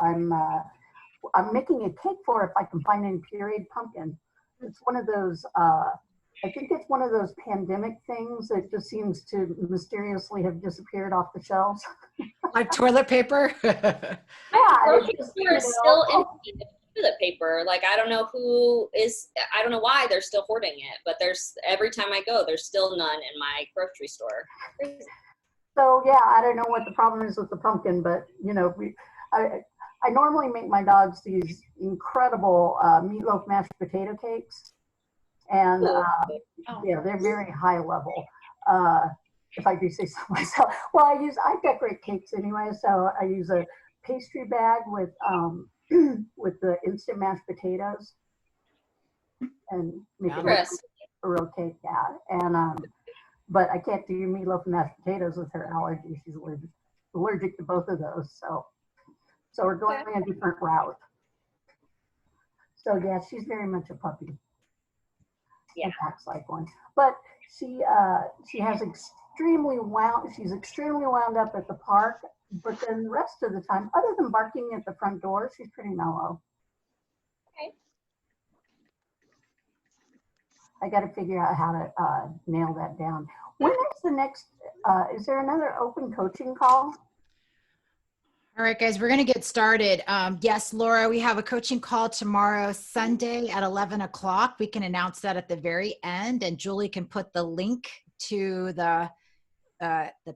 I'm making a cake for if I can find any pureed pumpkin. It's one of those, I think it's one of those pandemic things that just seems to mysteriously have disappeared off the shelves. Like toilet paper? Yeah, grocery store is still empty of toilet paper. Like, I don't know I don't know why they're still hoarding it, but every time I go, there's still none in my grocery store. So yeah, I don't know what the problem is with the pumpkin, but you know, I normally make my dogs these incredible meatloaf mashed potato cakes. And yeah, they're very high level, if I do say so myself. Well, I decorate cakes anyway, so I use a pastry bag with with the instant mashed potatoes and make it like a real cake. Yeah, and but I can't do meatloaf and mashed potatoes with her allergy. She's allergic to both of those, so we're going a different route. So yeah, she's very much a puppy. Yeah, acts like one, but she has she's extremely wound up at the park, but then the rest of the time, other than barking at the front door, she's pretty mellow. Okay. I got to figure out how to nail that down. When is the next, is there another open coaching call? All right, guys, we're going to get started. Yes, Laura, we have a coaching call tomorrow, Sunday at 11 o'clock. We can announce that at the very end, and Julie can put the link to the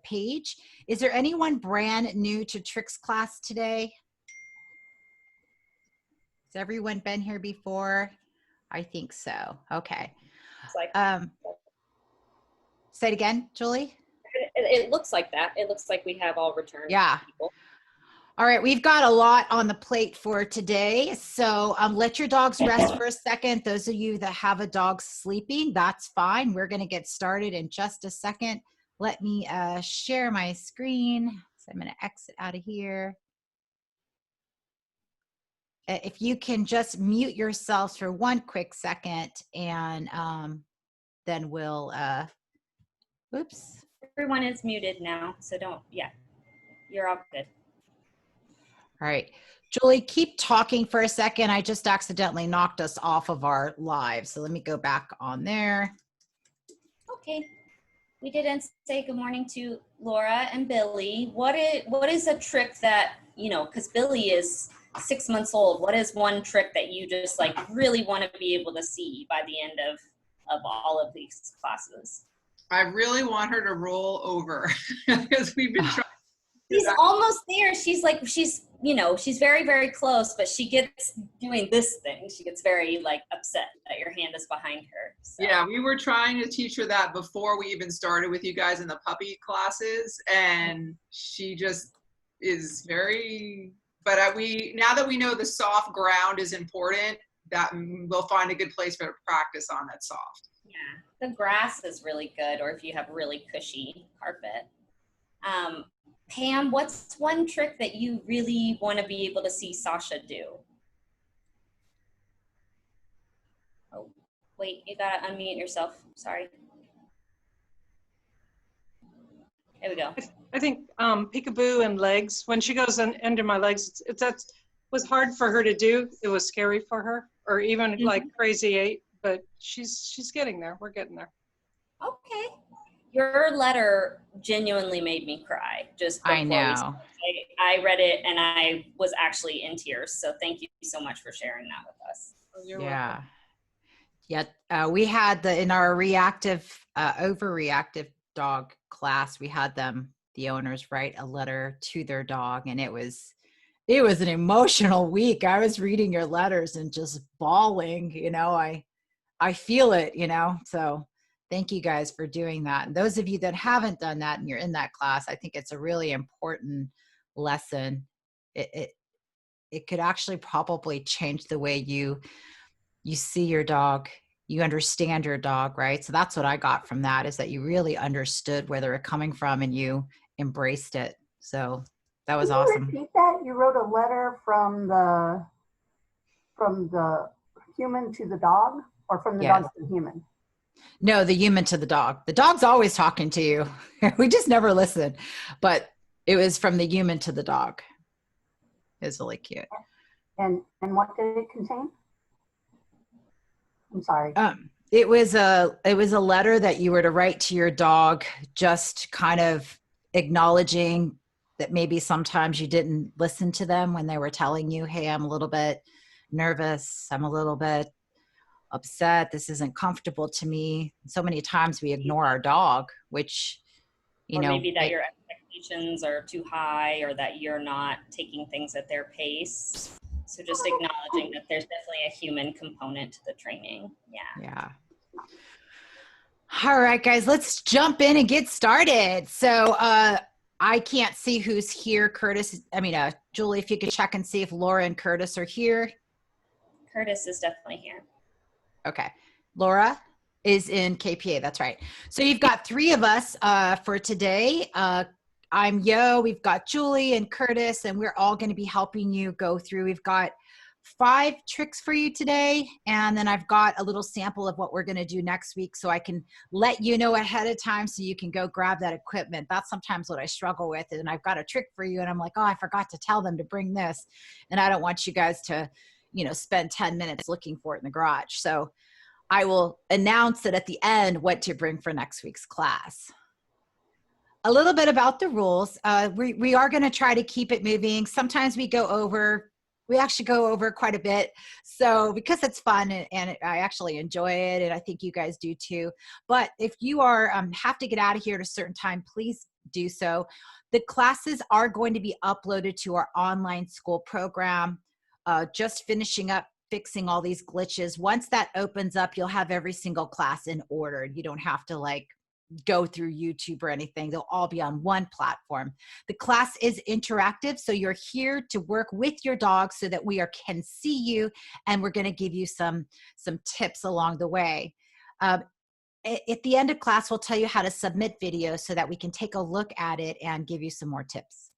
page. Is there anyone brand new to Tricks class today? Has everyone been here before? I think so. Okay. Say it again, Julie. It looks like that. It looks like we have all returned people. All right, we've got a lot on the plate for today. So let your dogs rest for a second. Those of you that have a dog sleeping, that's fine. We're going to get started in just a second. Let me share my screen. So I'm going to exit out of here. If you can just mute yourselves for one quick second, and then we'll, oops. Everyone is muted now, so you're all good. All right, Julie, keep talking for a second. I just accidentally knocked us off of our live. So let me go back on there. Okay. We didn't say good morning to Laura and Billy. What is a trick that, because Billy is 6 months old, what is one trick that you just like really want to be able to see by the end of all of these classes? I really want her to roll over because we've been trying. She's almost there. She's very, very close, but she gets doing this thing. She gets very upset that your hand is behind her. So. Yeah, we were trying to teach her that before we even started with you guys in the puppy classes, and she just is very, but now that we know the soft ground is important, that we'll find a good place for her to practice on that soft. Yeah, the grass is really good, or if you have really cushy carpet. Pam, what's one trick that you really want to be able to see Sasha do? Oh, wait, you gotta unmute yourself. Sorry. There we go. I think peekaboo and legs. When she goes under my legs, that was hard for her to do. It was scary for her, or even like Crazy 8. But she's getting there. We're getting there. Okay. Your letter genuinely made me cry. I know. I read it and I was actually in tears. So thank you so much for sharing that with us. You're welcome. Yeah. We had in our reactive, overreactive dog class, we had the owners write a letter to their dog, and it was an emotional week. I was reading your letters and just bawling, I feel it, so thank you guys for doing that. And those of you that haven't done that and you're in that class, I think it's a really important lesson. It could actually probably change the way you see your dog, you understand your dog, right? So that's what I got from that, is that you really understood where they were coming from and you embraced it. So that was awesome. Can you repeat that? You wrote a letter from the human to the dog, or from the dog to the human? No, the human to the dog. The dog's always talking to you. We just never listen. But it was from the human to the dog. It was really cute. And what did it contain? I'm sorry. It was a letter that you were to write to your dog, just kind of acknowledging that maybe sometimes you didn't listen to them when they were telling you, hey, I'm a little bit nervous, I'm a little bit upset, this isn't comfortable to me. So many times we ignore our dog, which, or maybe that your expectations are too high, or that you're not taking things at their pace. So just acknowledging that there's definitely a human component to the training. Yeah. All right, guys, let's jump in and get started. So I can't see who's here. Julie, if you could check and see if Laura and Curtis are here. Curtis is definitely here. Okay. Laura is in KPA. That's right. So you've got 3 of us for today. I'm Yo, we've got Julie and Curtis, and we're all going to be helping you go through. We've got 5 tricks for you today, and then I've got a little sample of what we're going to do next week, so I can let you know ahead of time so you can go grab that equipment. That's sometimes what I struggle with, and I've got a trick for you, and I'm like, oh, I forgot to tell them to bring this, and I don't want you guys to, spend 10 minutes looking for it in the garage. So I will announce it at the end what to bring for next week's class. A little bit about the rules. We are going to try to keep it moving. Sometimes we actually go over quite a bit. So because it's fun and I actually enjoy it, and I think you guys do too. But if you have to get out of here at a certain time, please do so. The classes are going to be uploaded to our online school program. Just finishing up fixing all these glitches. Once that opens up, you'll have every single class in order. You don't have to go through YouTube or anything. They'll all be on one platform. The class is interactive, so you're here to work with your dog so that we can see you, and we're going to give you some tips along the way. At the end of class, we'll tell you how to submit videos so that we can take a look at it and give you some more tips.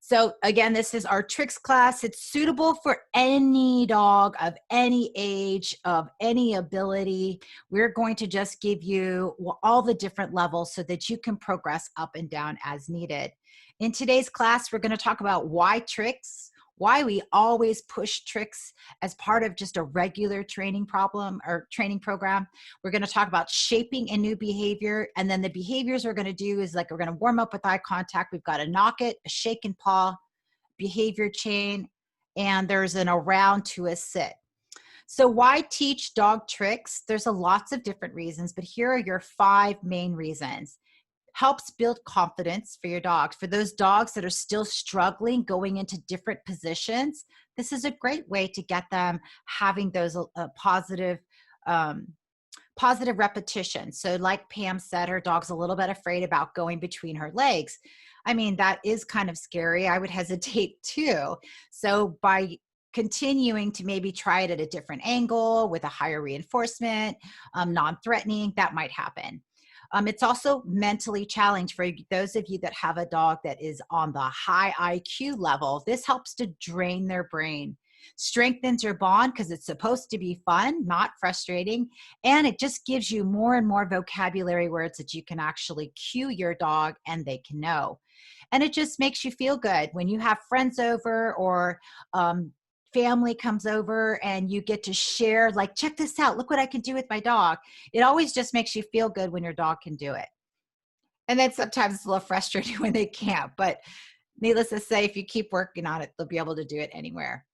So again, this is our tricks class. It's suitable for any dog of any age, of any ability. We're going to just give you all the different levels so that you can progress up and down as needed. In today's class, we're going to talk about why tricks, why we always push tricks as part of just a regular training program. We're going to talk about shaping a new behavior, and then the behaviors we're going to do is we're going to warm up with eye contact. We've got a knock it, a shake and paw, behavior chain, and there's an around to a sit. So why teach dog tricks? There's lots of different reasons, but here are your 5 main reasons. Helps build confidence for your dogs. For those dogs that are still struggling going into different positions, this is a great way to get them having those positive repetition. So like Pam said, her dog's a little bit afraid about going between her legs. I mean, that is kind of scary. I would hesitate too. So by continuing to maybe try it at a different angle with a higher reinforcement, non-threatening, that might happen. It's also mentally challenged for those of you that have a dog that is on the high IQ level. This helps to drain their brain, strengthens your bond because it's supposed to be fun, not frustrating, and it just gives you more and more vocabulary words that you can actually cue your dog and they can know. And it just makes you feel good when you have friends over or family comes over and you get to share, check this out, look what I can do with my dog. It always just makes you feel good when your dog can do it. And then sometimes it's a little frustrating when they can't, but needless to say, if you keep working on it, they'll be able to do it anywhere.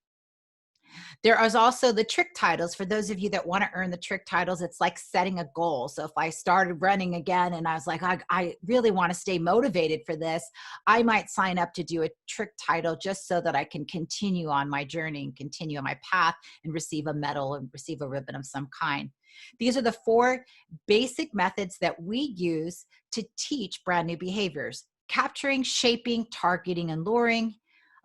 There is also the trick titles. For those of you that want to earn the trick titles, it's like setting a goal. So if I started running again and I was like, I really want to stay motivated for this, I might sign up to do a trick title just so that I can continue on my journey and continue on my path and receive a medal and receive a ribbon of some kind. These are the 4 basic methods that we use to teach brand new behaviors: capturing, shaping, targeting, and luring.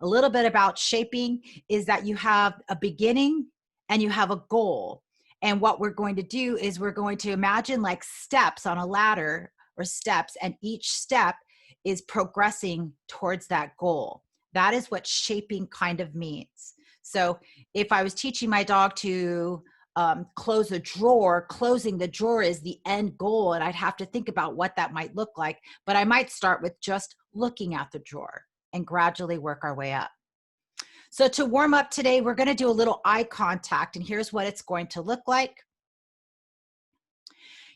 A little bit about shaping is that you have a beginning and you have a goal. And what we're going to do is we're going to imagine steps on a ladder or steps, and each step is progressing towards that goal. That is what shaping kind of means. So if I was teaching my dog to close a drawer, closing the drawer is the end goal, and I'd have to think about what that might look like. But I might start with just looking at the drawer and gradually work our way up. So to warm up today, we're going to do a little eye contact, and here's what it's going to look like.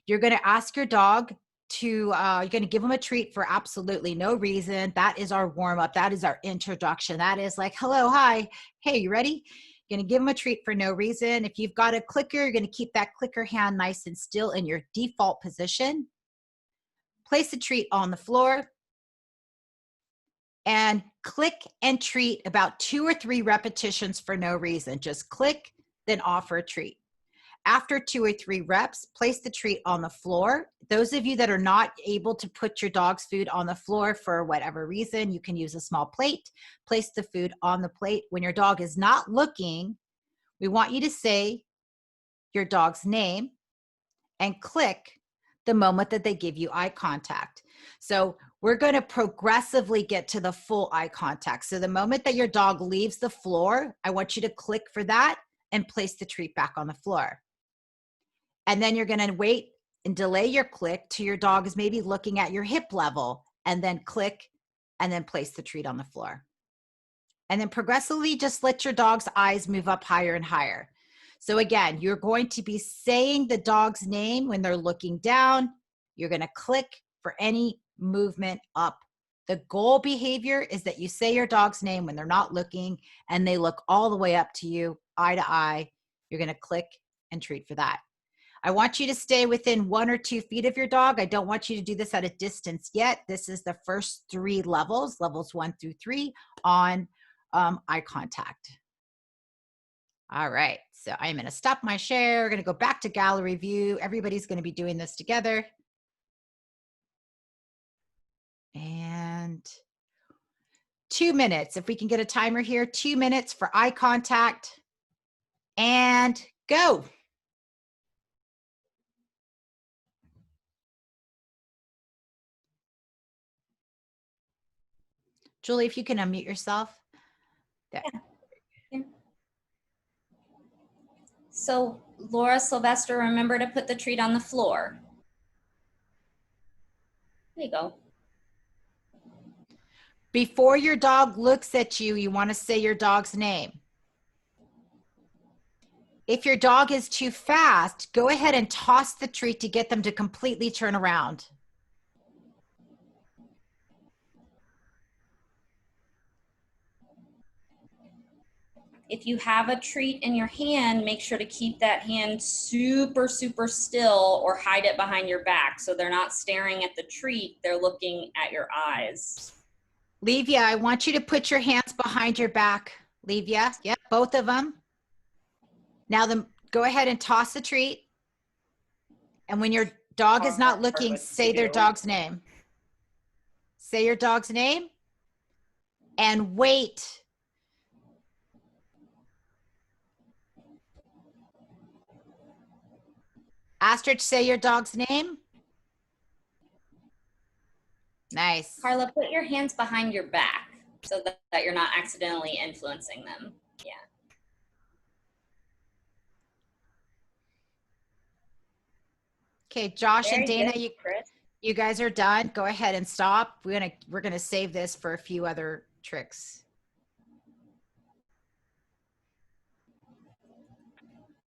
You're going to ask your dog to, you're going to give them a treat for absolutely no reason. That is our warm up. That is our introduction. That is like, hello, hi, hey, you ready? You're going to give them a treat for no reason. If you've got a clicker, you're going to keep that clicker hand nice and still in your default position. Place the treat on the floor and click and treat about 2 or 3 repetitions for no reason. Just click, then offer a treat. After 2 or 3 reps, place the treat on the floor. Those of you that are not able to put your dog's food on the floor for whatever reason, you can use a small plate. Place the food on the plate. When your dog is not looking, we want you to say your dog's name and click the moment that they give you eye contact. So we're going to progressively get to the full eye contact. So the moment that your dog leaves the floor, I want you to click for that and place the treat back on the floor. And then you're going to wait and delay your click till your dog is maybe looking at your hip level, and then click and then place the treat on the floor. And then progressively just let your dog's eyes move up higher and higher. So again, you're going to be saying the dog's name when they're looking down. You're going to click for any movement up. The goal behavior is that you say your dog's name when they're not looking and they look all the way up to you, eye to eye. You're going to click and treat for that. I want you to stay within 1 or 2 feet of your dog. I don't want you to do this at a distance yet. This is the first 3 levels, levels 1 through 3 on eye contact. All right, so I'm going to stop my share. We're going to go back to gallery view. Everybody's going to be doing this together. And 2 minutes. If we can get a timer here, 2 minutes for eye contact. And go. Julie, if you can unmute yourself. There. Yeah. So Laura Sylvester, remember to put the treat on the floor. There you go. Before your dog looks at you, you want to say your dog's name. If your dog is too fast, go ahead and toss the treat to get them to completely turn around. If you have a treat in your hand, make sure to keep that hand super, super still or hide it behind your back so they're not staring at the treat, they're looking at your eyes. Livia, I want you to put your hands behind your back. Livia, yep, both of them. Now go ahead and toss the treat. And when your dog is not looking, say their dog's name. Say your dog's name and wait. Astrid, say your dog's name. Nice. Carla, put your hands behind your back so that you're not accidentally influencing them. Yeah. Okay, Josh Very and Dana, good, Chris. you guys are done. Go ahead and stop. We're gonna save this for a few other tricks.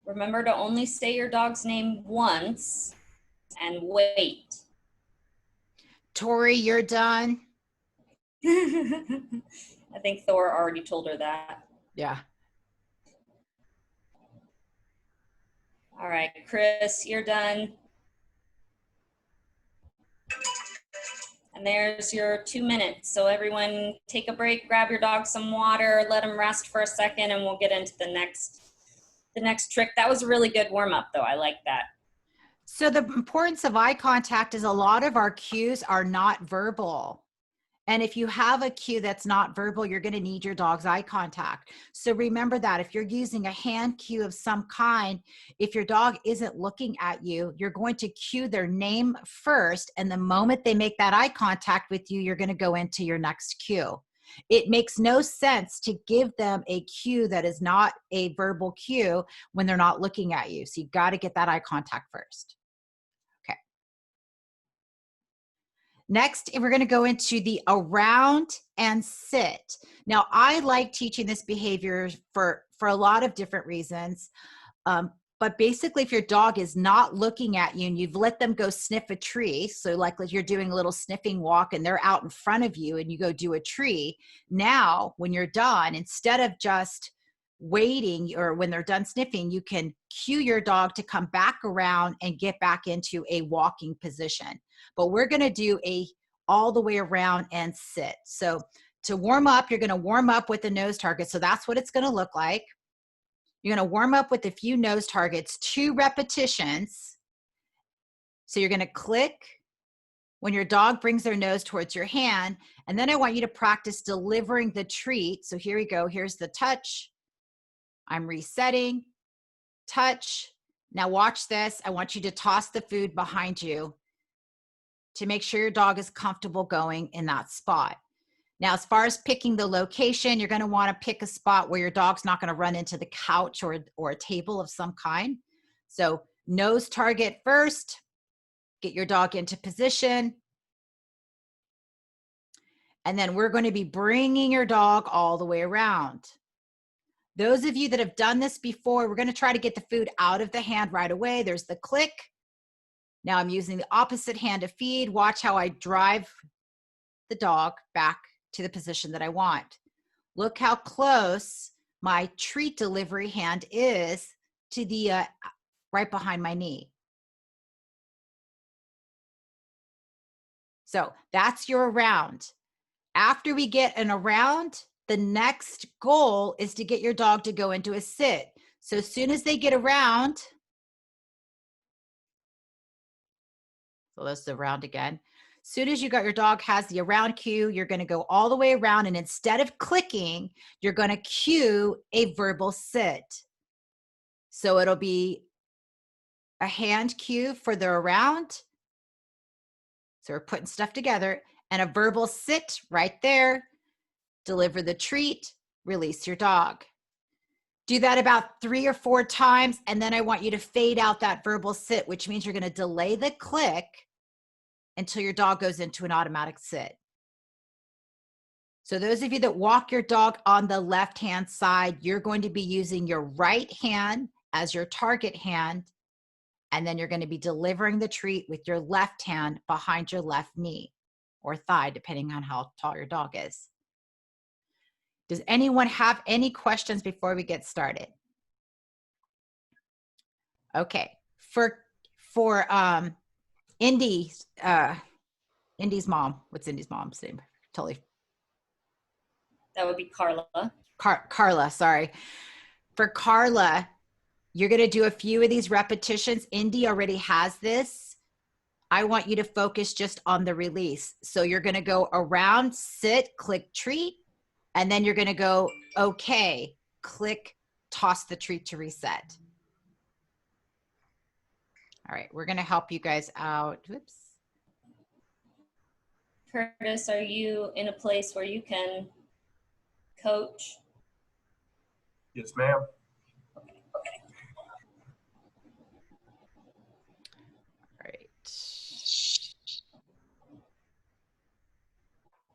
Remember to only say your dog's name once and wait. Tori, you're done. I think Thor already told her that. Yeah. All right, Chris, you're done. And there's your 2 minutes. So everyone take a break, grab your dog some water, let him rest for a second, and we'll get into the next trick. That was a really good warm up though. I like that. So the importance of eye contact is a lot of our cues are not verbal. And if you have a cue that's not verbal, you're going to need your dog's eye contact. So remember that if you're using a hand cue of some kind, if your dog isn't looking at you, you're going to cue their name first. And the moment they make that eye contact with you, you're going to go into your next cue. It makes no sense to give them a cue that is not a verbal cue when they're not looking at you. So you got to get that eye contact first. Okay. Next, we're going to go into the around and sit. Now, I like teaching this behavior for a lot of different reasons. But basically, if your dog is not looking at you and you've let them go sniff a tree, so like you're doing a little sniffing walk and they're out in front of you and you go do a tree, now when you're done, instead of just waiting or when they're done sniffing, you can cue your dog to come back around and get back into a walking position. But we're going to do a all the way around and sit. So to warm up, you're going to warm up with the nose target. So that's what it's going to look like. You're going to warm up with a few nose targets, 2 repetitions. So you're going to click when your dog brings their nose towards your hand. And then I want you to practice delivering the treat. So here we go. Here's the touch. I'm resetting. Touch. Now watch this. I want you to toss the food behind you to make sure your dog is comfortable going in that spot. Now, as far as picking the location, you're going to want to pick a spot where your dog's not going to run into the couch or a table of some kind. So nose target first, get your dog into position. And then we're going to be bringing your dog all the way around. Those of you that have done this before, we're going to try to get the food out of the hand right away. There's the click. Now I'm using the opposite hand to feed. Watch how I drive the dog back to the position that I want. Look how close my treat delivery hand is to the right behind my knee. So that's your around. After we get an around, the next goal is to get your dog to go into a sit. So as soon as they get around, so that's the around again. Soon as you got your dog has the around cue, you're going to go all the way around, and instead of clicking, you're going to cue a verbal sit. So it'll be a hand cue for the around. So we're putting stuff together, and a verbal sit right there. Deliver the treat, release your dog. Do that about 3 or 4 times, and then I want you to fade out that verbal sit, which means you're going to delay the click until your dog goes into an automatic sit. So those of you that walk your dog on the left-hand side, you're going to be using your right hand as your target hand, and then you're going to be delivering the treat with your left hand behind your left knee or thigh, depending on how tall your dog is. Does anyone have any questions before we get started? Okay, for Indy's mom. What's Indy's mom's name? Totally. That would be Carla. Carla, sorry. For Carla, you're going to do a few of these repetitions. Indy already has this. I want you to focus just on the release. So you're going to go around, sit, click treat, and then you're going to go, okay, click, toss the treat to reset. All right, we're going to help you guys out. Whoops. Curtis, are you in a place where you can coach? Yes, ma'am. All right.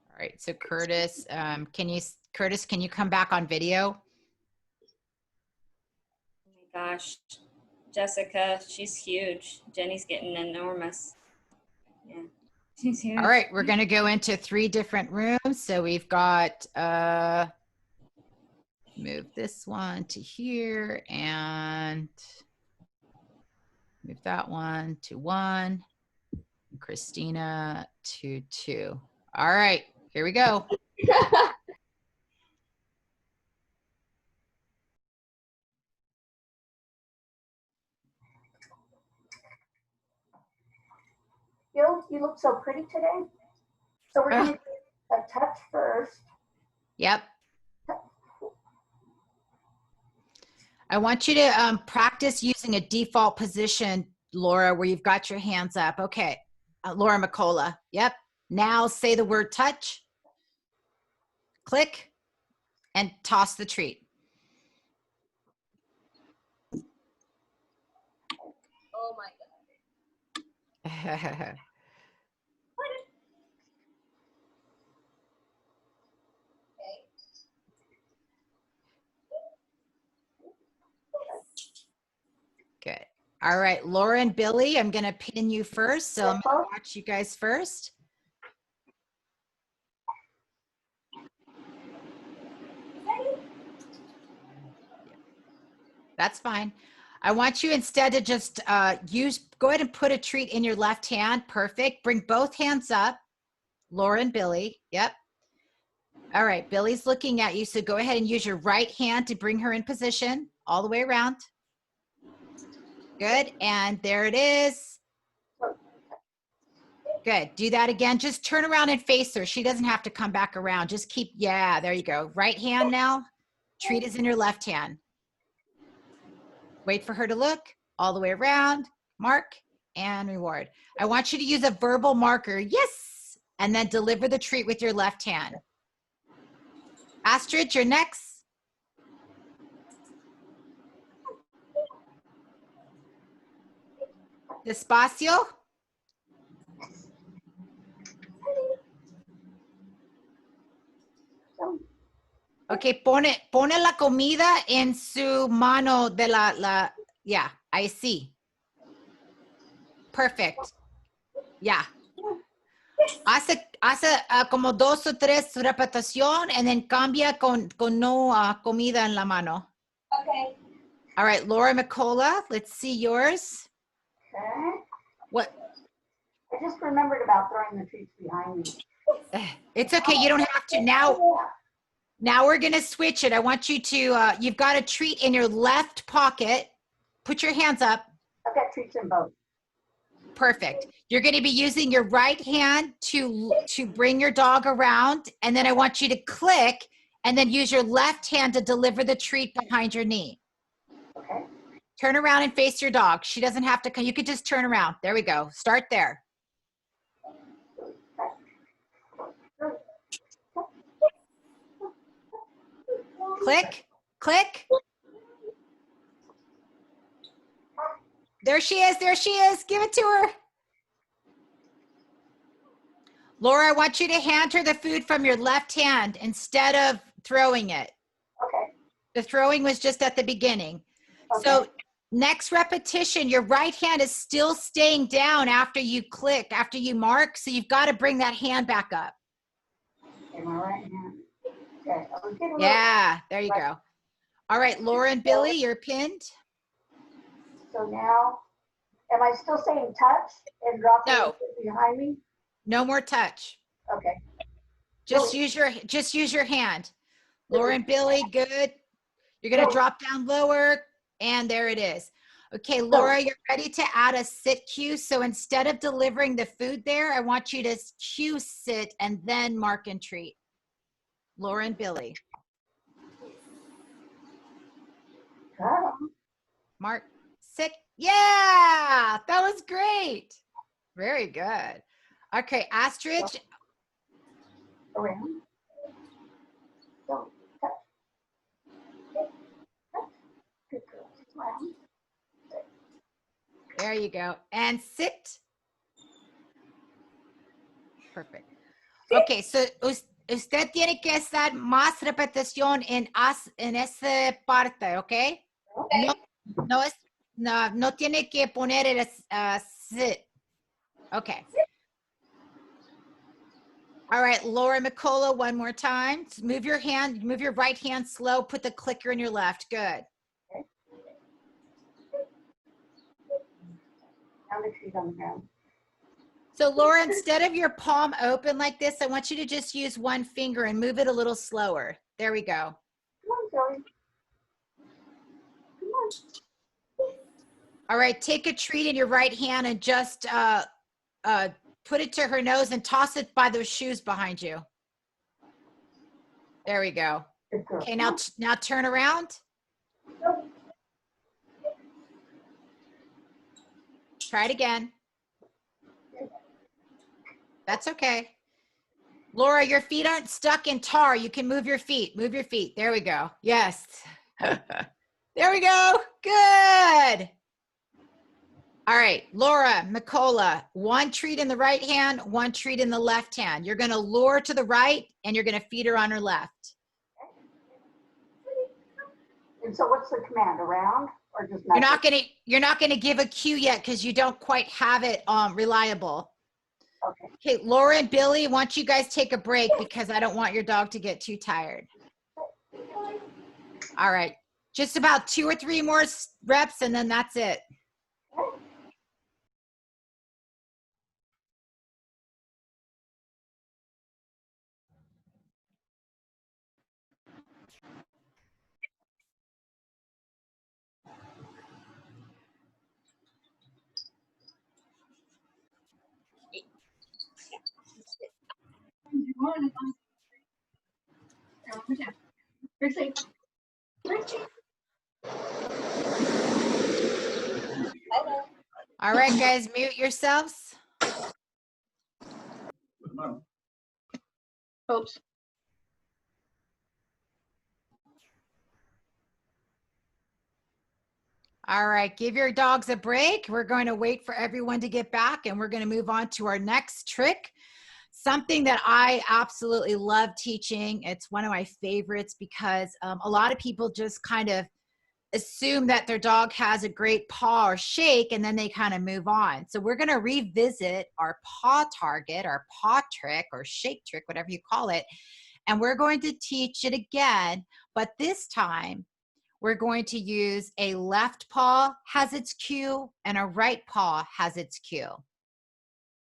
All right, so Curtis, can you come back on video? Oh my gosh, Jessica, she's huge. Jenny's getting enormous. Yeah, she's huge. All right, we're going to go into 3 different rooms. So we've got, move this one to here and move that one to 1, Christina to 2. All right, here we go. You look so pretty today. So we're going to do a touch first. Yep. I want you to practice using a default position, Laura, where you've got your hands up. Okay, Laura McCullough. Yep. Now say the word touch, click, and toss the treat. Oh my God. All right, Laura and Billy, I'm going to pin you first. So I'm going to watch you guys first. That's fine. I want you instead to just go ahead and put a treat in your left hand. Perfect. Bring both hands up. Laura and Billy. Yep. All right. Billy's looking at you. So go ahead and use your right hand to bring her in position all the way around. Good. And there it is. Good. Do that again. Just turn around and face her. She doesn't have to come back around. Just keep, yeah, there you go. Right hand now. Treat is in your left hand. Wait for her to look all the way around, mark, and reward. I want you to use a verbal marker, yes, and then deliver the treat with your left hand. Astrid, you're next. Despacio. Ok, pone la comida en su mano de yeah, I see. Perfect. Yeah. Hace como 2 o 3 repetición and then cambia con no comida en la mano. Okay. All right, Laura Micola, let's see yours. Okay. What? I just remembered about throwing the treats behind me. It's okay, you don't have to. Now we're gonna switch it. I want you to, you've got a treat in your left pocket. Put your hands up. I've got treats in both. Perfect. You're gonna be using your right hand to bring your dog around, and then I want you to click, and then use your left hand to deliver the treat behind your knee. Okay. Turn around and face your dog. She doesn't have to come. You could just turn around. There we go. Start there. Click, click. There she is, there she is. Give it to her. Laura, I want you to hand her the food from your left hand instead of throwing it. Okay. The throwing was just at the beginning. Okay. So next repetition, your right hand is still staying down after you click, after you mark. So you've got to bring that hand back up. Okay, my right hand. Okay. Yeah, there you go. All right, Laura and Billy, you're pinned. So now, am I still saying touch and dropping No. it behind me? No more touch. Okay. Just use your hand. Laura and Billy, good. You're gonna drop down lower, and there it is. Okay, Laura, you're ready to add a sit cue. So instead of delivering the food there, I want you to cue sit and then mark and treat. Laura and Billy. Mark, sit. Yeah, that was great. Very good. Okay, Astrid. Around. Don't touch. Good girl. Around. There you go. And sit. Perfect. Okay, so usted tiene que hacer más repetición en esa parte, ¿ok? Okay. No tiene que poner el sit. Okay. All right, Laura Micola, one more time. Move your hand, move your right hand slow, put the clicker in your left. Good. Okay. Now the treat on the ground. So Laura, instead of your palm open like this, I want you to just use one finger and move it a little slower. There we go. Come on, Zoe. Come on. All right, take a treat in your right hand and just put it to her nose and toss it by those shoes behind you. There we go. Good girl. Okay, now turn around. Try it again. That's okay. Laura, your feet aren't stuck in tar. You can move your feet. Move your feet. There we go. Yes. There we go. Good. All right, Laura, Micola, one treat in the right hand, one treat in the left hand. You're going to lure to the right and you're going to feed her on her left. And so what's the command? Around? or just You're not gonna give a cue yet because you don't quite have it reliable. Okay. Okay, Laura and Billy, why don't you guys take a break because I don't want your dog to get too tired. All right, just about 2 or 3 more reps and then that's it. All right, guys, mute yourselves. Oops. All right, give your dogs a break. We're going to wait for everyone to get back and we're going to move on to our next trick. Something that I absolutely love teaching. It's one of my favorites because a lot of people just kind of assume that their dog has a great paw or shake and then they kind of move on. So we're going to revisit our paw target, our paw trick or shake trick, whatever you call it. And we're going to teach it again, but this time we're going to use a left paw has its cue and a right paw has its cue.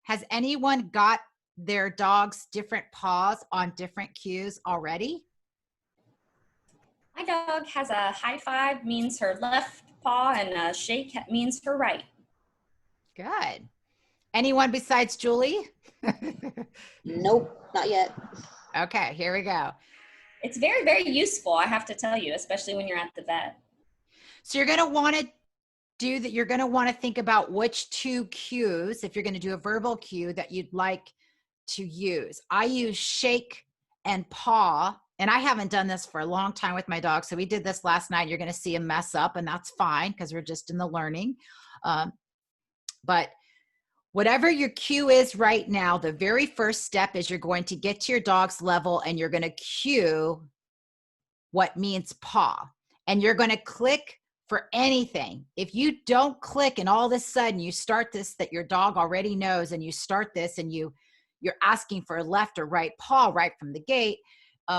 Has anyone got their dog's different paws on different cues already? My dog has a high five, means her left paw, and a shake means her right. Good. Anyone besides Julie? Nope, not yet. Okay, here we go. It's very, very useful, I have to tell you, especially when you're at the vet. So you're going to want to do that. You're going to want to think about which 2 cues, if you're going to do a verbal cue, that you'd like to use. I use shake and paw, and I haven't done this for a long time with my dog. So we did this last night. You're going to see a mess up, and that's fine because we're just in the learning. But whatever your cue is right now, the very first step is you're going to get to your dog's level and you're going to cue what means paw. And you're going to click for anything. If you don't click and all of a sudden you start this that your dog already knows and you start this and you're asking for a left or right paw right from the gate,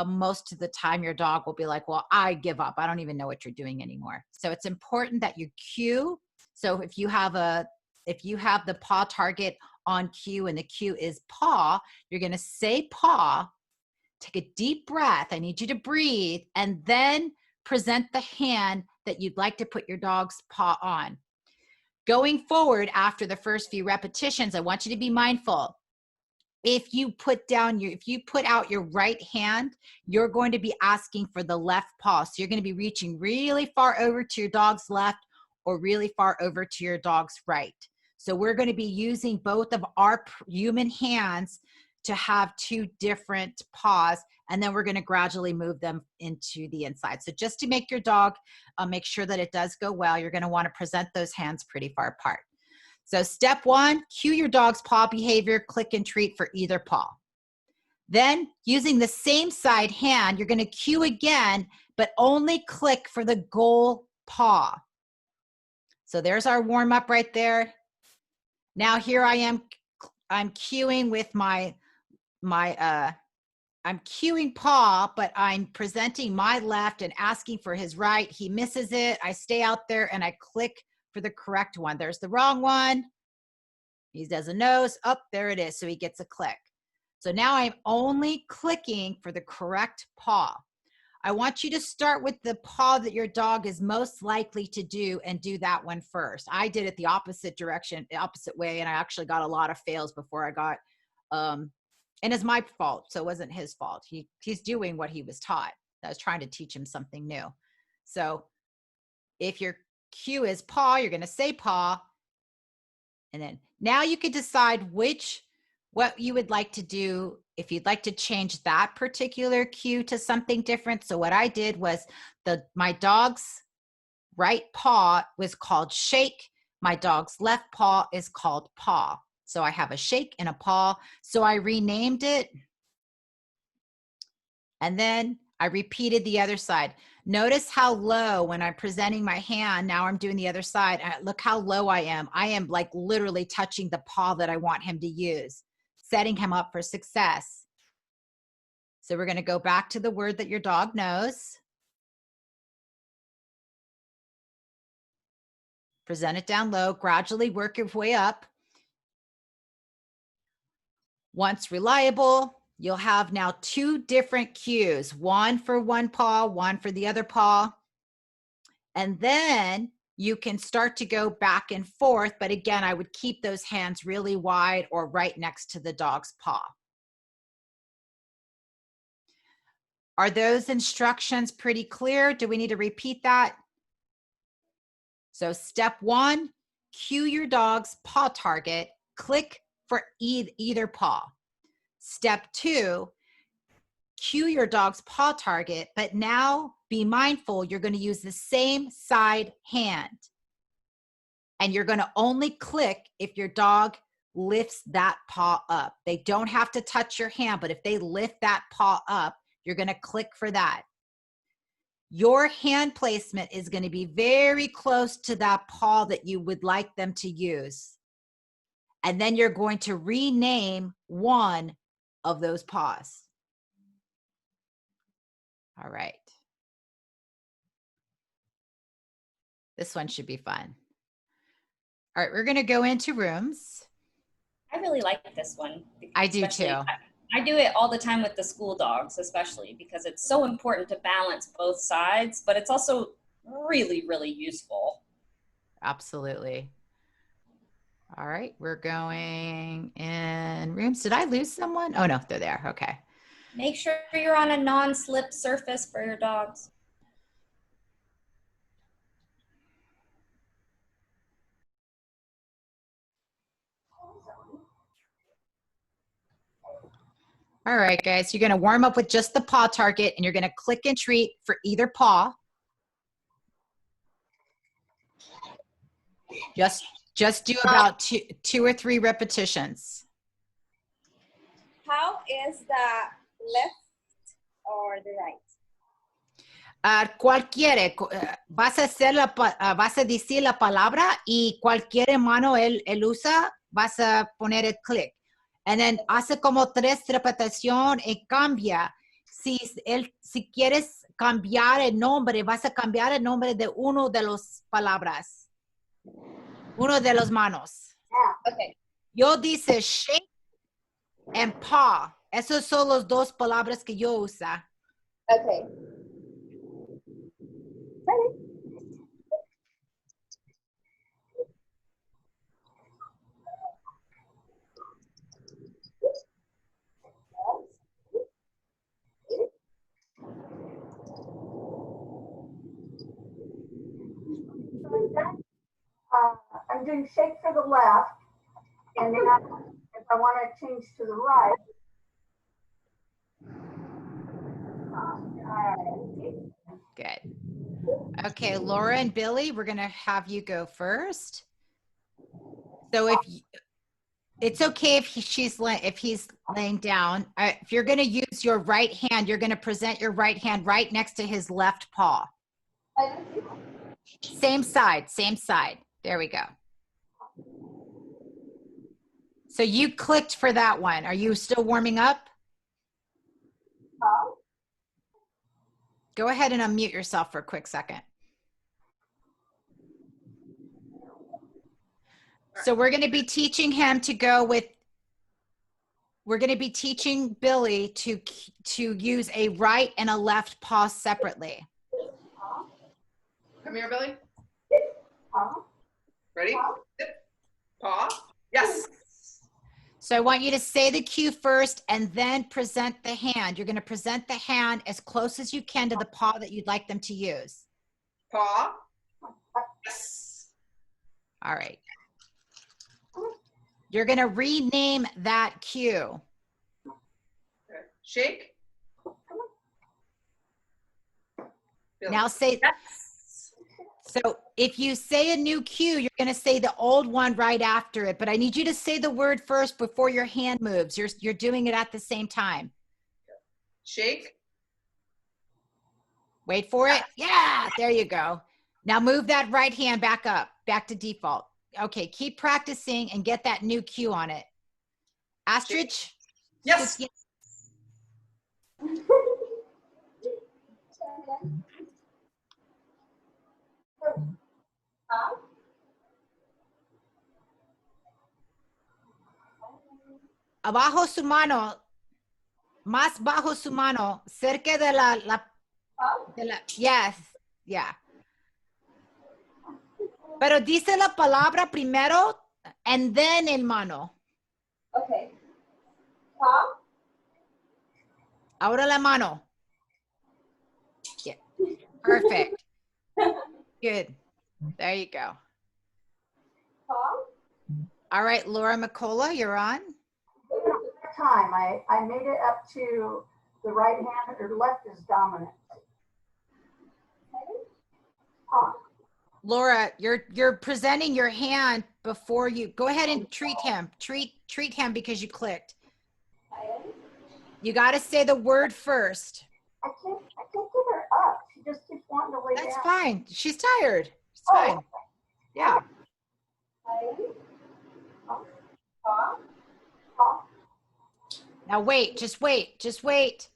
most of the time your dog will be like, well, I give up. I don't even know what you're doing anymore. So it's important that you cue. So if you have the paw target on cue and the cue is paw, you're going to say paw, take a deep breath. I need you to breathe and then present the hand that you'd like to put your dog's paw on. Going forward after the first few repetitions, I want you to be mindful. If you put out your right hand, you're going to be asking for the left paw. So you're going to be reaching really far over to your dog's left or really far over to your dog's right. So we're going to be using both of our human hands to have 2 different paws, and then we're going to gradually move them into the inside. So just to make your dog make sure that it does go well, you're going to want to present those hands pretty far apart. So step 1, cue your dog's paw behavior, click and treat for either paw. Then using the same side hand, you're going to cue again, but only click for the goal paw. So there's our warm up right there. Now here I am, I'm cueing with I'm cueing paw, but I'm presenting my left and asking for his right. He misses it. I stay out there and I click for the correct one. There's the wrong one. He does a nose. Oh, there it is. So he gets a click. So now I'm only clicking for the correct paw. I want you to start with the paw that your dog is most likely to do and do that one first. I did it the opposite direction, the opposite way, and I actually got a lot of fails before I got, and it's my fault, so it wasn't his fault. He's doing what he was taught. I was trying to teach him something new. So if your cue is paw, you're gonna say paw, and then now you can decide what you would like to do, if you'd like to change that particular cue to something different. So what I did was my dog's right paw was called shake. My dog's left paw is called paw. So I have a shake and a paw. So I renamed it. And then I repeated the other side. Notice how low when I'm presenting my hand, now I'm doing the other side. Look how low I am. I am like literally touching the paw that I want him to use, setting him up for success. So we're going to go back to the word that your dog knows. Present it down low, gradually work your way up. Once reliable, you'll have now 2 different cues, one for one paw, one for the other paw. And then you can start to go back and forth. But again, I would keep those hands really wide or right next to the dog's paw. Are those instructions pretty clear? Do we need to repeat that? So step 1, cue your dog's paw target, click for either paw. Step 2, cue your dog's paw target, but now be mindful, you're going to use the same side hand. And you're going to only click if your dog lifts that paw up. They don't have to touch your hand, but if they lift that paw up, you're going to click for that. Your hand placement is going to be very close to that paw that you would like them to use. And then you're going to rename one of those paws. All right. This one should be fun. All right, we're going to go into rooms. I really like this one. I do too. I do it all the time with the school dogs, especially because it's so important to balance both sides, but it's also really, really useful. Absolutely. All right, we're going in rooms. Did I lose someone? Oh no, they're there. Okay. Make sure you're on a non-slip surface for your dogs. All right, guys, you're going to warm up with just the paw target and you're going to click and treat for either paw. Just do about two or three repetitions. How is the left or the right? ¿Cuál quiere? Vas a decir la palabra y cualquier mano él usa, vas a poner el clic. And then hace como 3 repeticiones y cambia. Si quieres cambiar el nombre, vas a cambiar el nombre de uno de las palabras. Uno de los manos. Okay. Yo dice shake and paw. Esos son los 2 palabras que yo usa. Okay. I'm doing shake for the left, and then if I want to change to the right. Good. Okay, Laura and Billy, we're going to have you go first. So if it's okay if he's laying down. If you're going to use your right hand, you're going to present your right hand right next to his left paw. Same side, same side. There we go. So you clicked for that one. Are you still warming up? Go ahead and unmute yourself for a quick second. So we're going to be teaching him to go with, we're going to be teaching Billy to use a right and a left paw separately. Come here, Billy. Ready? Paw. Yes. So I want you to say the cue first and then present the hand. You're going to present the hand as close as you can to the paw that you'd like them to use. Paw. Yes. All right. You're going to rename that cue. Okay. Shake. Billy. Now say, yes. So if you say a new cue, you're going to say the old one right after it, but I need you to say the word first before your hand moves. You're doing it at the same time. Shake. Wait for it. Yeah, there you go. Now move that right hand back up, back to default. Okay, keep practicing and get that new cue on it. Astrid? Yes. Abajo su mano, más bajo su mano, cerca de yes, yeah. Pero dice la palabra primero and then el mano. Okay. Paw. Ahora la mano. Yeah. Perfect. Good. There you go. Paw. All right, Laura McCullough, you're on. Time. I made it up to the right hand or left is dominant. Paw. Laura, you're presenting your hand before you go ahead and treat him. Treat him because you clicked. You got to say the word first. I can't get her up. She just keeps wanting to lay down. That's fine. She's tired. It's fine. Yeah. Paw. Paw. Now wait, just wait, just wait.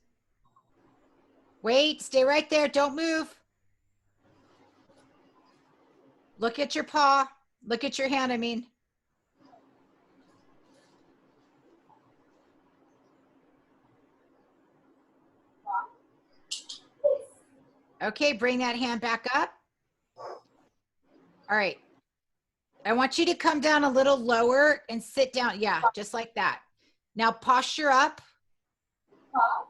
Wait, stay right there. Don't move. Look at your paw. Look at your hand, I mean. Okay, bring that hand back up. All right. I want you to come down a little lower and sit down. Yeah, just like that. Now posture up. Paw.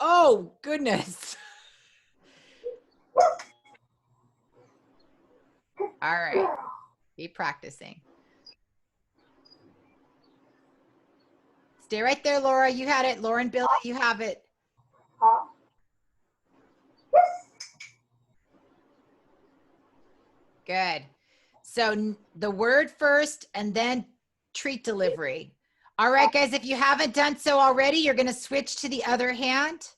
Oh, goodness. All right. Keep practicing. Stay right there, Laura. You had it. Lauren, Billy, you have it. Paw. Good. So the word first and then treat delivery. All right, guys, if you haven't done so already, you're going to switch to the other hand.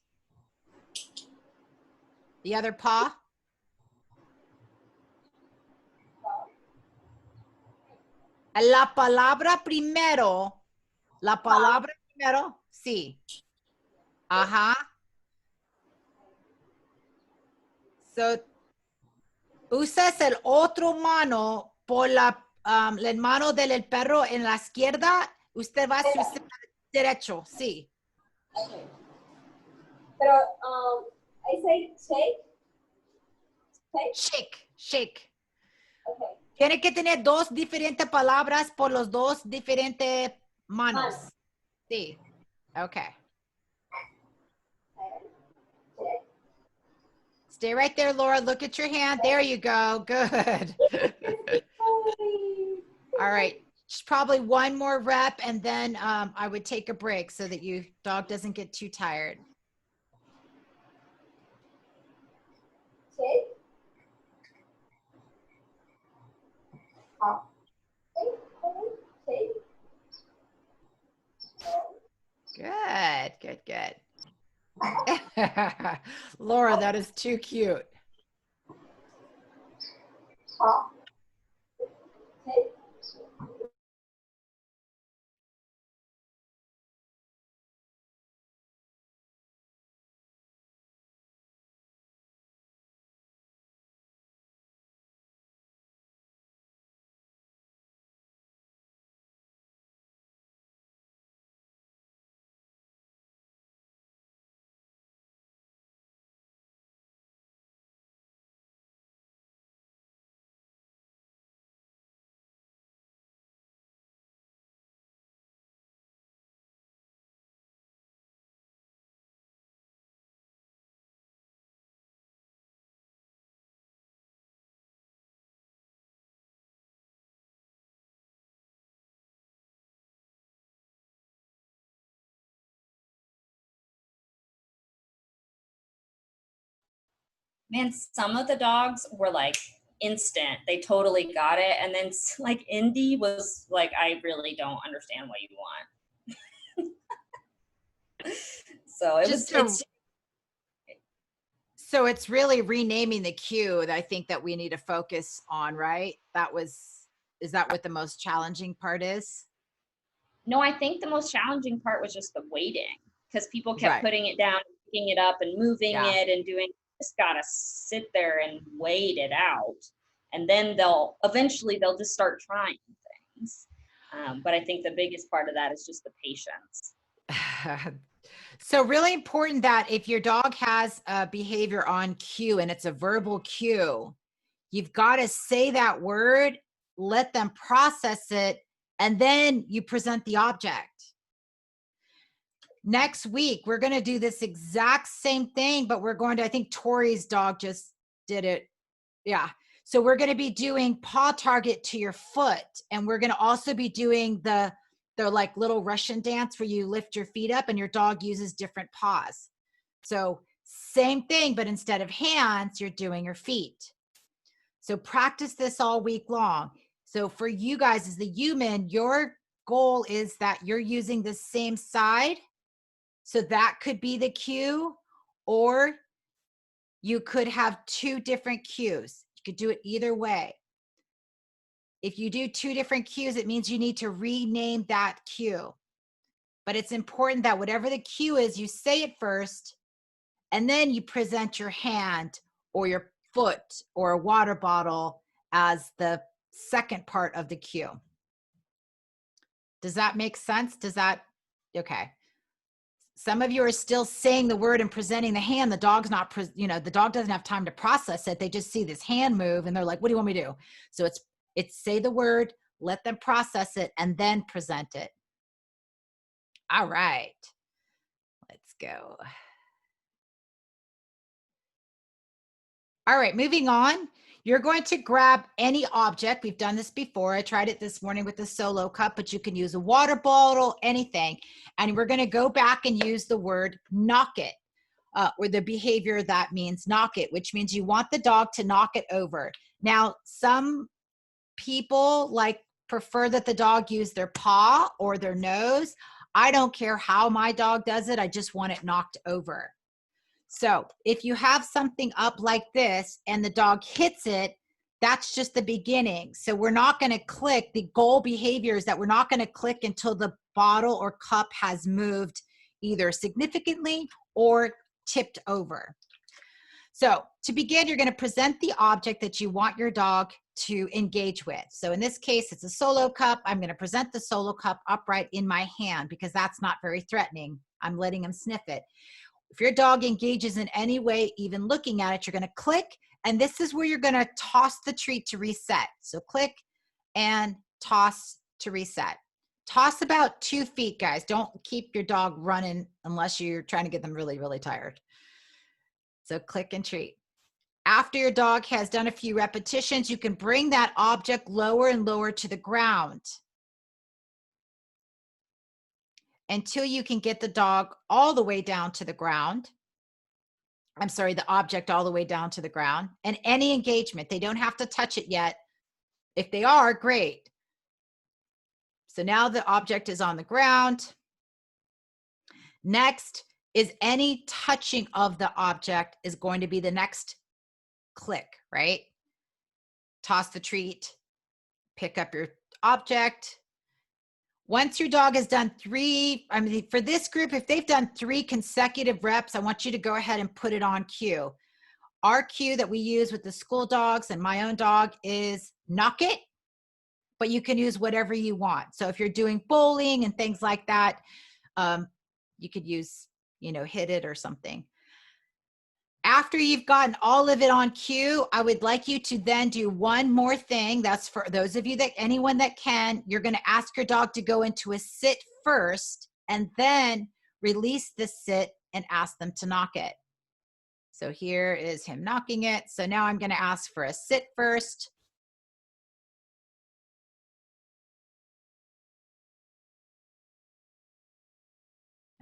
The other paw. La palabra primero. La palabra primero. Sí. Ajá. So, usas el otro mano por la mano del perro en la izquierda. Usted va a usar derecho. Sí. Okay. Pero, I say shake. Shake. Shake. Shake. Okay. Tiene que tener dos diferentes palabras por los dos diferentes manos. Sí. Okay. Shake. Stay right there, Laura. Look at your hand. There you go. Good. All right. Just probably one more rep and then I would take a break so that your dog doesn't get too tired. Shake. Paw. Shake. Good, good, good. Laura, that is too cute. Paw. Shake. Man, some of the dogs were like instant. They totally got it. And then like Indy was like, I really don't understand what you want. So it was, So it's really renaming the cue that I think that we need to focus on, right? Is that what the most challenging part is? No, I think the most challenging part was just the waiting, because people kept Right. putting it down, picking it up and moving Yeah. it and doing, just gotta sit there and wait it out. And then they'll just start trying things. But I think the biggest part of that is just the patience. So really important that if your dog has a behavior on cue and it's a verbal cue, you've got to say that word, let them process it, and then you present the object. Next week, we're going to do this exact same thing, but we're going to, I think Tori's dog just did it. Yeah. So we're going to be doing paw target to your foot. And we're going to also be doing the like little Russian dance where you lift your feet up and your dog uses different paws. So same thing, but instead of hands, you're doing your feet. So practice this all week long. So for you guys as the human, your goal is that you're using the same side. So that could be the cue, or you could have two different cues. You could do it either way. If you do two different cues, it means you need to rename that cue. But it's important that whatever the cue is, you say it first, and then you present your hand or your foot or a water bottle as the second part of the cue. Does that make sense? Okay. Some of you are still saying the word and presenting the hand. The dog's not, the dog doesn't have time to process it. They just see this hand move and they're like, what do you want me to do? So it's say the word, let them process it, and then present it. All right, let's go. All right, moving on. You're going to grab any object. We've done this before. I tried it this morning with the solo cup, but you can use a water bottle, anything. And we're going to go back and use the word knock it, or the behavior that means knock it, which means you want the dog to knock it over. Now, some people prefer that the dog use their paw or their nose. I don't care how my dog does it. I just want it knocked over. So if you have something up like this and the dog hits it, that's just the beginning. So we're not going to click. The goal behavior is that we're not going to click until the bottle or cup has moved either significantly or tipped over. So to begin, you're going to present the object that you want your dog to engage with. So in this case, it's a solo cup. I'm going to present the solo cup upright in my hand because that's not very threatening. I'm letting him sniff it. If your dog engages in any way, even looking at it, you're going to click, and this is where you're going to toss the treat to reset. So click and toss to reset. Toss about 2 feet, guys. Don't keep your dog running unless you're trying to get them really, really tired. So click and treat. After your dog has done a few repetitions, you can bring that object lower and lower to the ground until you can get the dog all the way down to the ground. I'm sorry, the object all the way down to the ground. And any engagement, they don't have to touch it yet. If they are, great. So now the object is on the ground. Next is any touching of the object is going to be the next click, right? Toss the treat, pick up your object. Once your dog has done 3, for this group, if they've done 3 consecutive reps, I want you to go ahead and put it on cue. Our cue that we use with the school dogs and my own dog is knock it, but you can use whatever you want. So if you're doing bowling and things like that, you could use, hit it or something. After you've gotten all of it on cue, I would like you to then do one more thing. That's for those of you anyone that can, you're going to ask your dog to go into a sit first and then release the sit and ask them to knock it. So here is him knocking it. So now I'm going to ask for a sit first.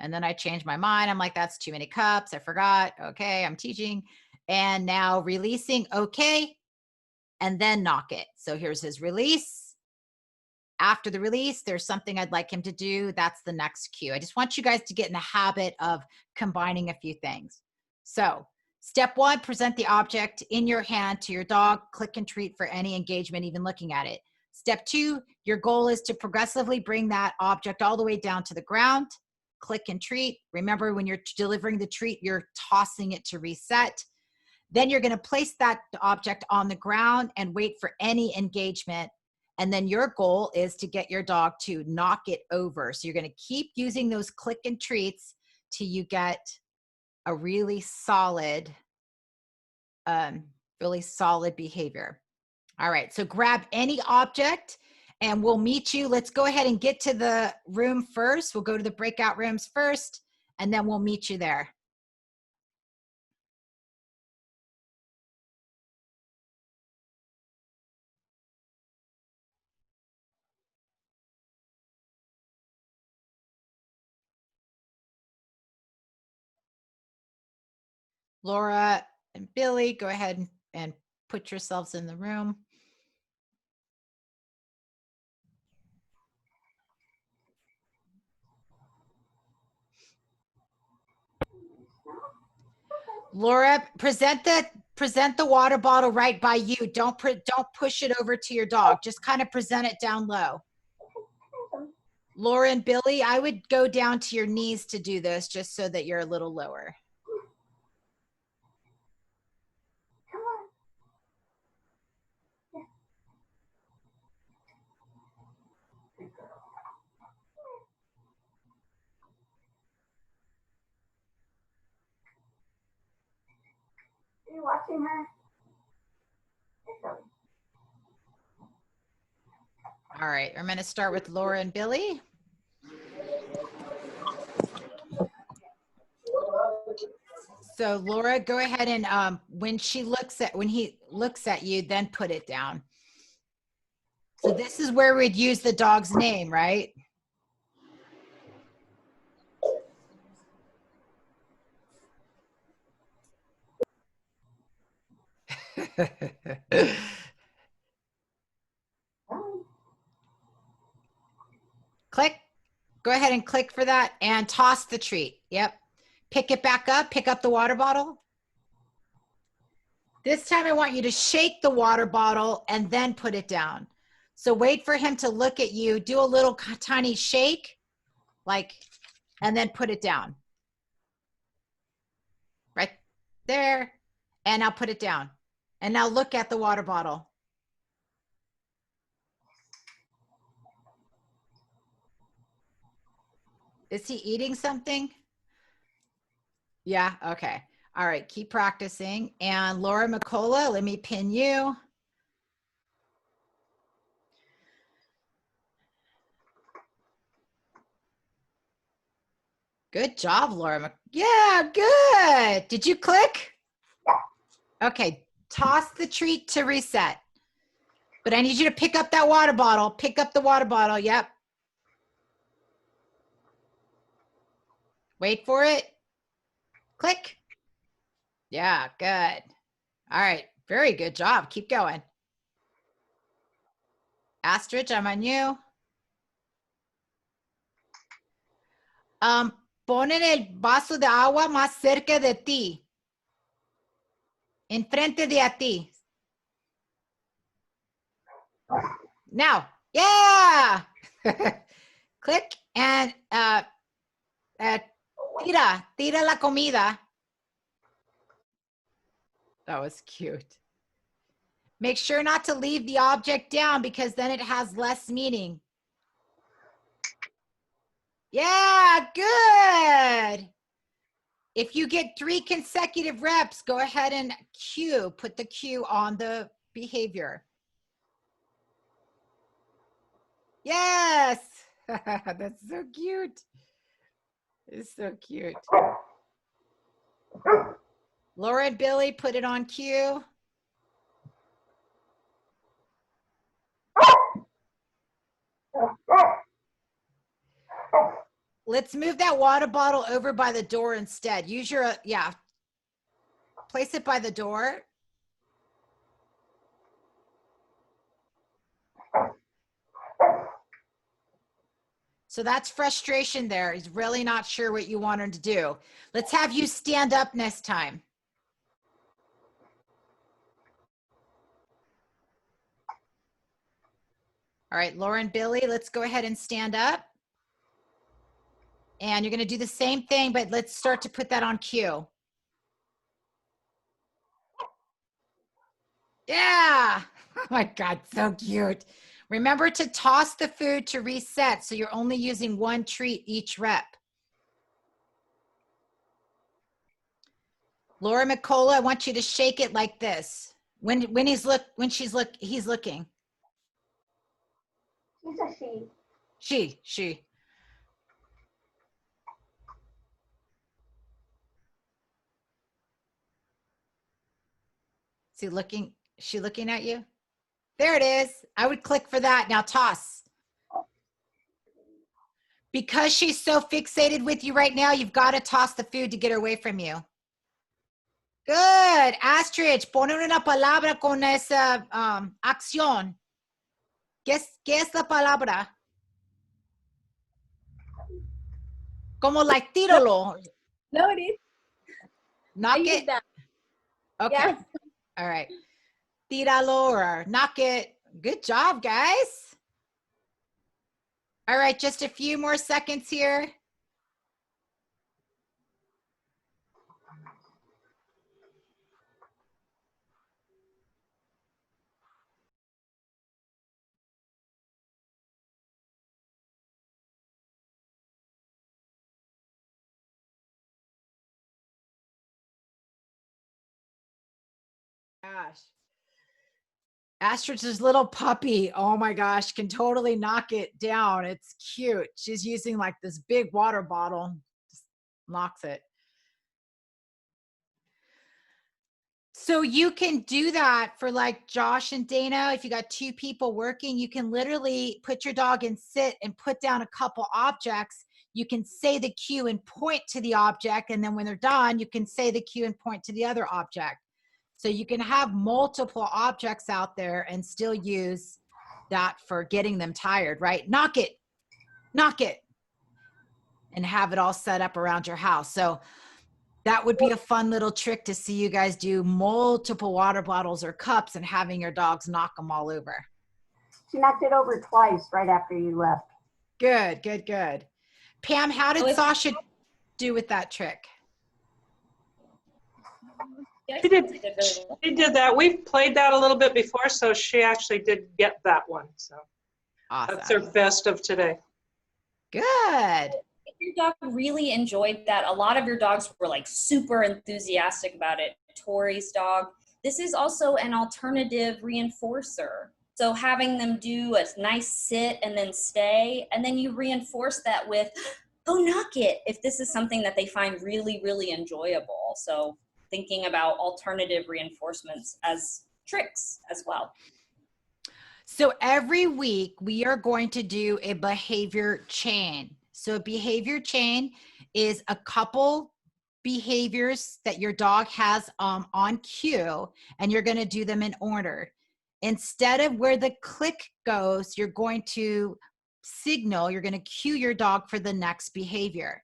And then I changed my mind. I'm like, that's too many cups. I forgot. Okay, I'm teaching. And now releasing, okay, and then knock it. So here's his release. After the release, there's something I'd like him to do. That's the next cue. I just want you guys to get in the habit of combining a few things. So Step 1, present the object in your hand to your dog. Click and treat for any engagement, even looking at it. Step 2, your goal is to progressively bring that object all the way down to the ground. Click and treat. Remember, when you're delivering the treat, you're tossing it to reset. Then you're going to place that object on the ground and wait for any engagement. And then your goal is to get your dog to knock it over. So you're going to keep using those click and treats till you get a really solid behavior. All right, so grab any object and we'll meet you. Let's go ahead and get to the room first. We'll go to the breakout rooms first, and then we'll meet you there. Laura and Billy, go ahead and put yourselves in the room. Laura, present the water bottle right by you. Don't push it over to your dog. Just kind of present it down low. Laura and Billy, I would go down to your knees to do this, just so that you're a little lower. Are you watching her? All right, I'm going to start with Laura and Billy. So Laura, go ahead and when he looks at you, then put it down. So this is where we'd use the dog's name, right? Click. Go ahead and click for that and toss the treat. Yep. Pick it back up. Pick up the water bottle. This time I want you to shake the water bottle and then put it down. So wait for him to look at you, do a little tiny shake, and then put it down. Right there. And now put it down. And now look at the water bottle. Is he eating something? Yeah, okay. All right, keep practicing. And Laura McCullough, let me pin you. Good job, Laura. Yeah, good. Did you click? Okay, toss the treat to reset. But I need you to pick up that water bottle. Pick up the water bottle, yep. Wait for it. Click. Yeah, good. All right, very good job. Keep going. Astrid, I'm on you. Ponen el vaso de agua más cerca de ti. Enfrente de a ti. Now, yeah. Click and tira la comida. That was cute. Make sure not to leave the object down because then it has less meaning. Yeah, good. If you get 3 consecutive reps, go ahead and put the cue on the behavior. Yes. That's so cute. It's so cute. Laura and Billy, put it on cue. Let's move that water bottle over by the door instead. Use your, place it by the door. So that's frustration there. He's really not sure what you want him to do. Let's have you stand up next time. All right, Laura and Billy, let's go ahead and stand up. And you're going to do the same thing, but let's start to put that on cue. Yeah. Oh my God, so cute. Remember to toss the food to reset, so you're only using one treat each rep. Laura McCullough, I want you to shake it like this. When he's looking. She's a she. She. Is she looking at you? There it is. I would click for that. Now toss. Because she's so fixated with you right now, you've got to toss the food to get her away from you. Good. Astrid, pon una palabra con esa acción. ¿Qué es la palabra? Como like tíralo. No, it is. Knock I it. did that. Okay. Yeah. All right. Tíralo or knock it. Good job, guys. All right, just a few more seconds here. Gosh. Astrid's little puppy, oh my gosh, can totally knock it down. It's cute. She's using like this big water bottle, just knocks it. So you can do that for like Josh and Dana. If you got two people working, you can literally put your dog in sit and put down a couple objects. You can say the cue and point to the object. And then when they're done, you can say the cue and point to the other object. So you can have multiple objects out there and still use that for getting them tired, right? Knock it, and have it all set up around your house. So that would be a fun little trick to see you guys do multiple water bottles or cups and having your dogs knock them all over. She knocked it over twice right after you left. Good, good, good. Pam, how did Sasha do with that trick? She did that. We've played that a little bit before, so she actually did get that one. So awesome. That's her best of today. Good. If your dog really enjoyed that, a lot of your dogs were like super enthusiastic about it. Tori's dog. This is also an alternative reinforcer. So having them do a nice sit and then stay, and then you reinforce that with, go knock it, if this is something that they find really, really enjoyable. So thinking about alternative reinforcements as tricks as well. So every week we are going to do a behavior chain. So a behavior chain is a couple behaviors that your dog has on cue, and you're going to do them in order. Instead of where the click goes, you're going to signal, you're going to cue your dog for the next behavior.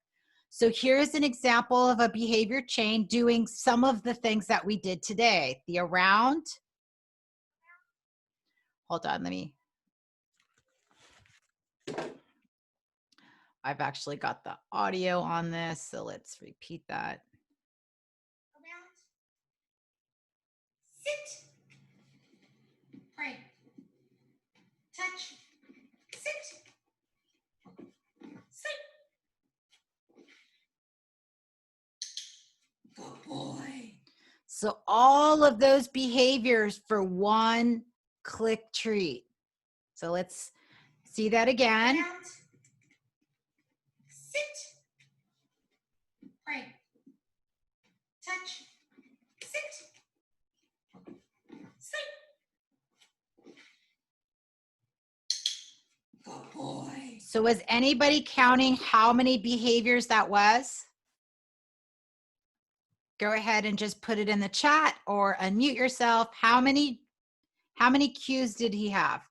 So here's an example of a behavior chain doing some of the things that we did today. The around. Hold on, I've actually got the audio on this, so let's repeat that. Around. Sit. Pray. Touch. Sit. Sleep. Good boy. So all of those behaviors for one click treat. So let's see that again. Around. Sit. Pray. Touch. Sit. Sleep. Good boy. So was anybody counting how many behaviors that was? Go ahead and just put it in the chat or unmute yourself. How many cues did he have?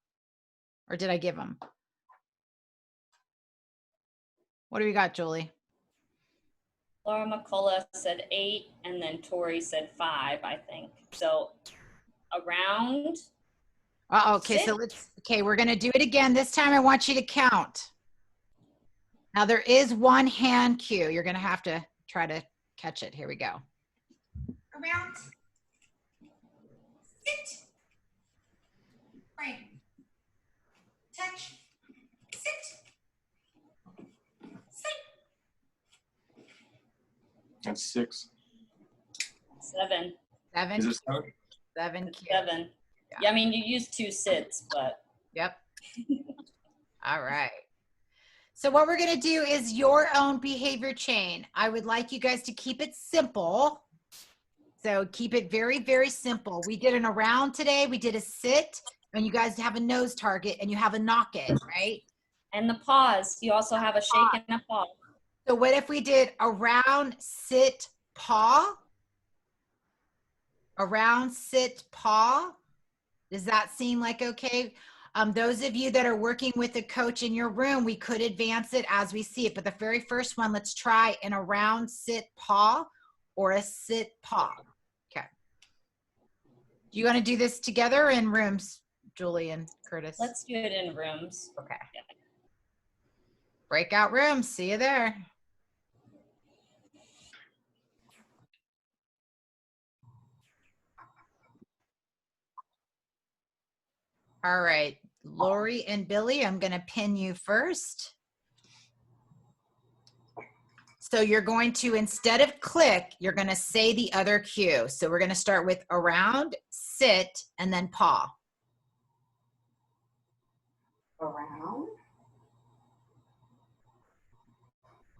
Or did I give him? What do we got, Julie? Laura McCullough said 8, and then Tori said 5, I think. So around, Okay, so Sit. okay, we're gonna do it again. This time I want you to count. Now there is one hand cue. You're gonna have to try to catch it. Here we go. Around. Sit. Right. Touch. Sit. Sit. That's 6. 7. Seven, Is it 7? seven cue. 7. Yeah, I mean, you use 2 sits, but Yep. All right. So what we're going to do is your own behavior chain. I would like you guys to keep it simple. So keep it very, very simple. We did an around today. We did a sit, and you guys have a nose target, and you have a knock it, right? and the pause. You also have a shake and a pause. So what if we did around, sit, paw? Around, sit, paw? Does that seem like okay? Those of you that are working with a coach in your room, we could advance it as we see it. But the very first one, let's try an around, sit, paw or a sit, paw. Okay. Do you want to do this together or in rooms, Julie and Curtis? Let's do it in rooms. Okay. Breakout rooms. See you there. All right, Lori and Billy, I'm going to pin you first. So you're going to, instead of click, you're going to say the other cue. So we're going to start with around, sit, and then paw. Around.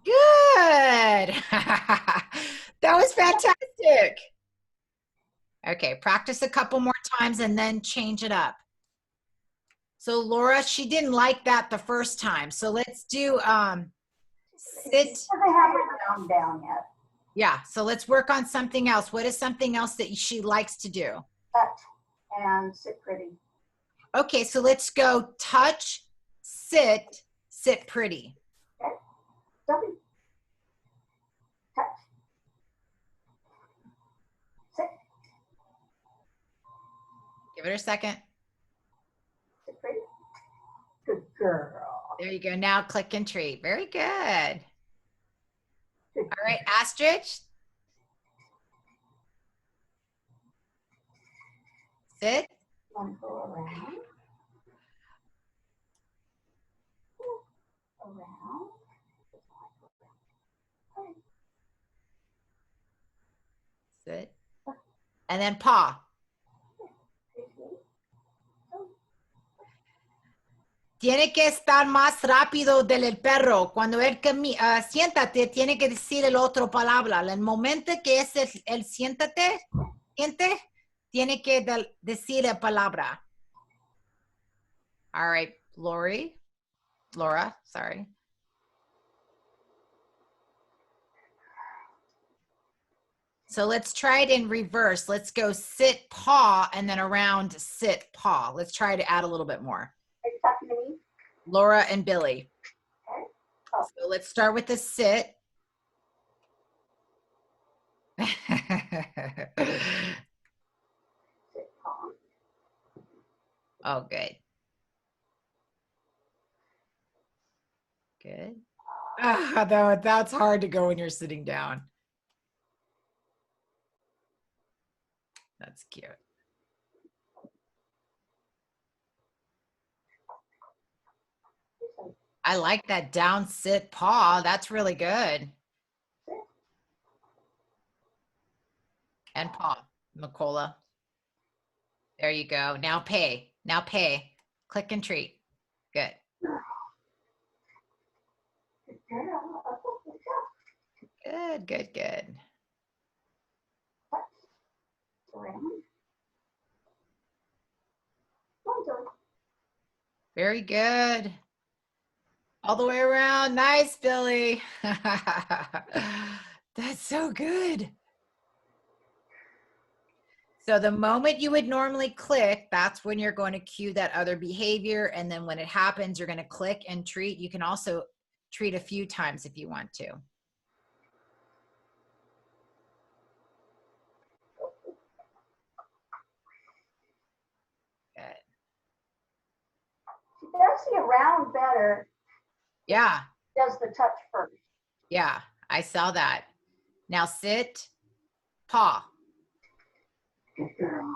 Good. That was fantastic. Okay, practice a couple more times and then change it up. So Laura, she didn't like that the first time. So let's do sit. They haven't found down yet. Yeah, so let's work on something else. What is something else that she likes to do? Touch and sit pretty. Okay, so let's go touch, sit, sit pretty. Okay. Stuffy. Touch. Sit. Give it a second. Sit pretty. Good girl. There you go. Now click and treat. Very good. Good. All right, Astrid. Sit. Want to go around? Around. Sit. And then paw. Tiene que estar más rápido del perro. Cuando él siéntate, tiene que decir el otro palabra. El momento que es el siéntate, siente, tiene que decir la palabra. All right, Laura, sorry. So let's try it in reverse. Let's go sit, paw, and then around sit, paw. Let's try to add a little bit more. Are you talking to me? Laura and Billy. Okay. Oh. So let's start with the sit. Sit paw. Oh, good. Good. That's hard to go when you're sitting down. That's cute. I like that down, sit, paw. That's really good. And paw, Nicola. There you go. Now pay. Now pay. Click and treat. Good. Good girl. Good, good, good. Around. One, two. Very good. All the way around. Nice, Billy. That's so good. So the moment you would normally click, that's when you're going to cue that other behavior. And then when it happens, you're going to click and treat. You can also treat a few times if you want to. Good. does the around better, Yeah. does the touch first. Yeah. I saw that. Now sit, paw. Good girl.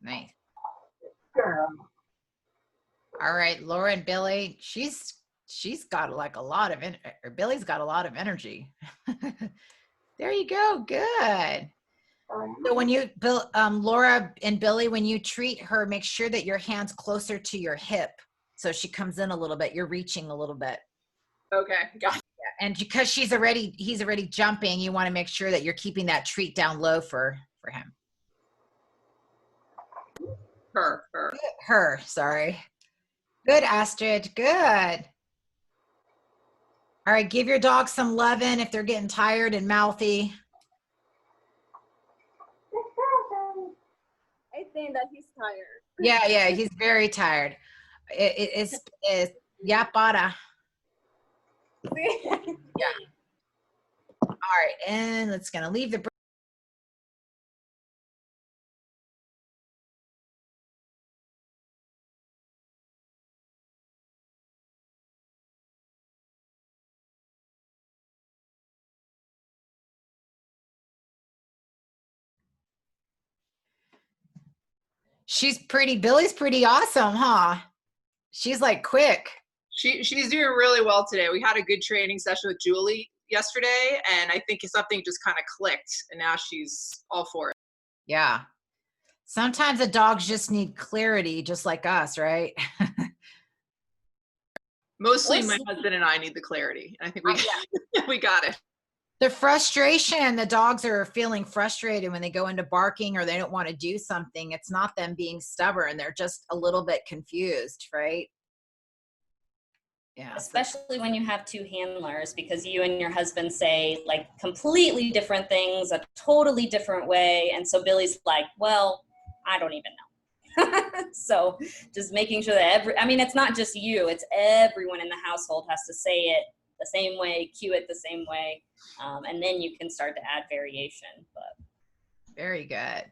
Nice. Girl. All right, Laura and Billy, she's got like a lot of, or Billy's got a lot of energy. There you go. Good. So when you, Laura and Billy, when you treat her, make sure that your hand's closer to your hip. So she comes in a little bit, you're reaching a little bit. Okay, got it. And because he's already jumping, you want to make sure that you're keeping that treat down low for him. Her, sorry. Good, Astrid, good. All right, give your dog some loving if they're getting tired and mouthy. I think that he's tired. Yeah, he's very tired. It's yeah, para. Yeah. All right, and it's gonna leave the. Billy's pretty awesome, huh? She's like quick. She's doing really well today. We had a good training session with Julie yesterday, and I think something just kind of clicked, and now she's all for it. Yeah. Sometimes the dogs just need clarity, just like us, right? Mostly my husband and I need the clarity. And I think we got it. The frustration, the dogs are feeling frustrated when they go into barking or they don't want to do something. It's not them being stubborn. They're just a little bit confused, right? Yeah. Especially when you have two handlers, because you and your husband say like completely different things, a totally different way. And so Billy's like, well, I don't even know. So just making sure that it's not just you, it's everyone in the household has to say it the same way, cue it the same way. And then you can start to add variation. But very good.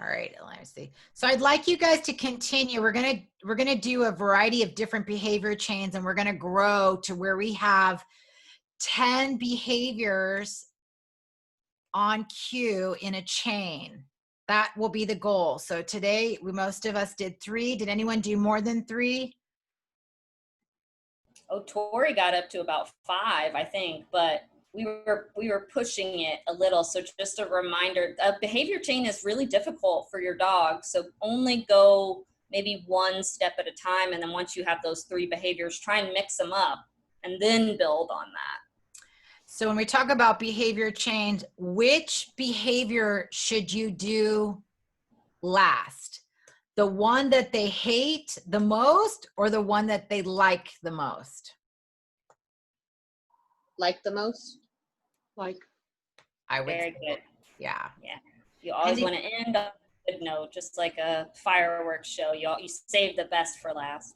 All right, let me see. So I'd like you guys to continue. We're gonna do a variety of different behavior chains, and we're gonna grow to where we have 10 behaviors on cue in a chain. That will be the goal. So today, most of us did 3. Did anyone do more than 3? Oh, Tori got up to about 5, I think, but we were pushing it a little. So just a reminder, a behavior chain is really difficult for your dog. So only go maybe 1 step at a time. And then once you have those 3 behaviors, try and mix them up and then build on that. So when we talk about behavior change, which behavior should you do last? The one that they hate the most or the one that they like the most? Like the most? Like. I would. Very good. Yeah. Yeah. You always want to end on a good note, just like a fireworks show. You save the best for last.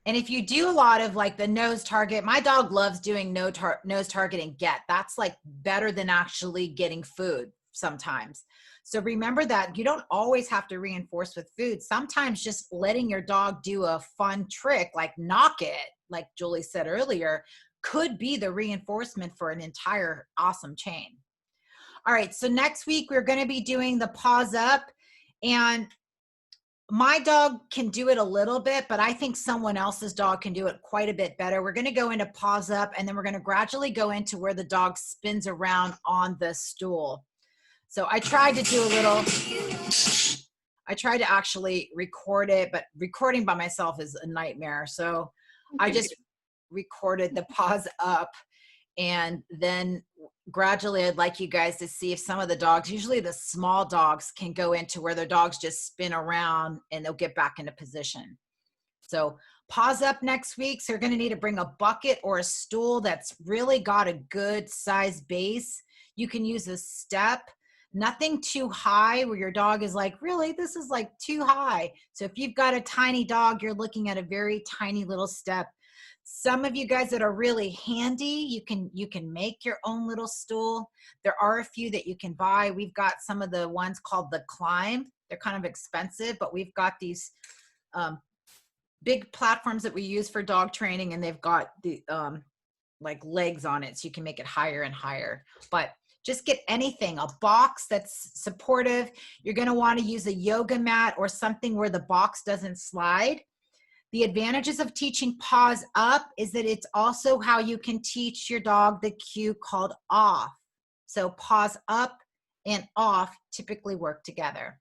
And if you do a lot of like the nose target, my dog loves doing nose target and get. That's like better than actually getting food sometimes. So remember that you don't always have to reinforce with food. Sometimes just letting your dog do a fun trick, like knock it, like Julie said earlier, could be the reinforcement for an entire awesome chain. All right, so next week we're going to be doing the paws up, and my dog can do it a little bit, but I think someone else's dog can do it quite a bit better. We're going to go into paws up, and then we're going to gradually go into where the dog spins around on the stool. So I tried to do a little, I tried to actually record it, but recording by myself is a nightmare. So I just recorded the paws up, and then gradually I'd like you guys to see if some of the dogs, usually the small dogs, can go into where their dogs just spin around and they'll get back into position. So paws up next week. So you're going to need to bring a bucket or a stool that's really got a good size base. You can use a step, nothing too high where your dog is like, really, this is like too high. So if you've got a tiny dog, you're looking at a very tiny little step. Some of you guys that are really handy, you can make your own little stool. There are a few that you can buy. We've got some of the ones called the Climb. They're kind of expensive, but we've got these big platforms that we use for dog training, and they've got the like legs on it, so you can make it higher and higher. But just get anything, a box that's supportive. You're going to want to use a yoga mat or something where the box doesn't slide. The advantages of teaching paws up is that it's also how you can teach your dog the cue called off. So paws up and off typically work together.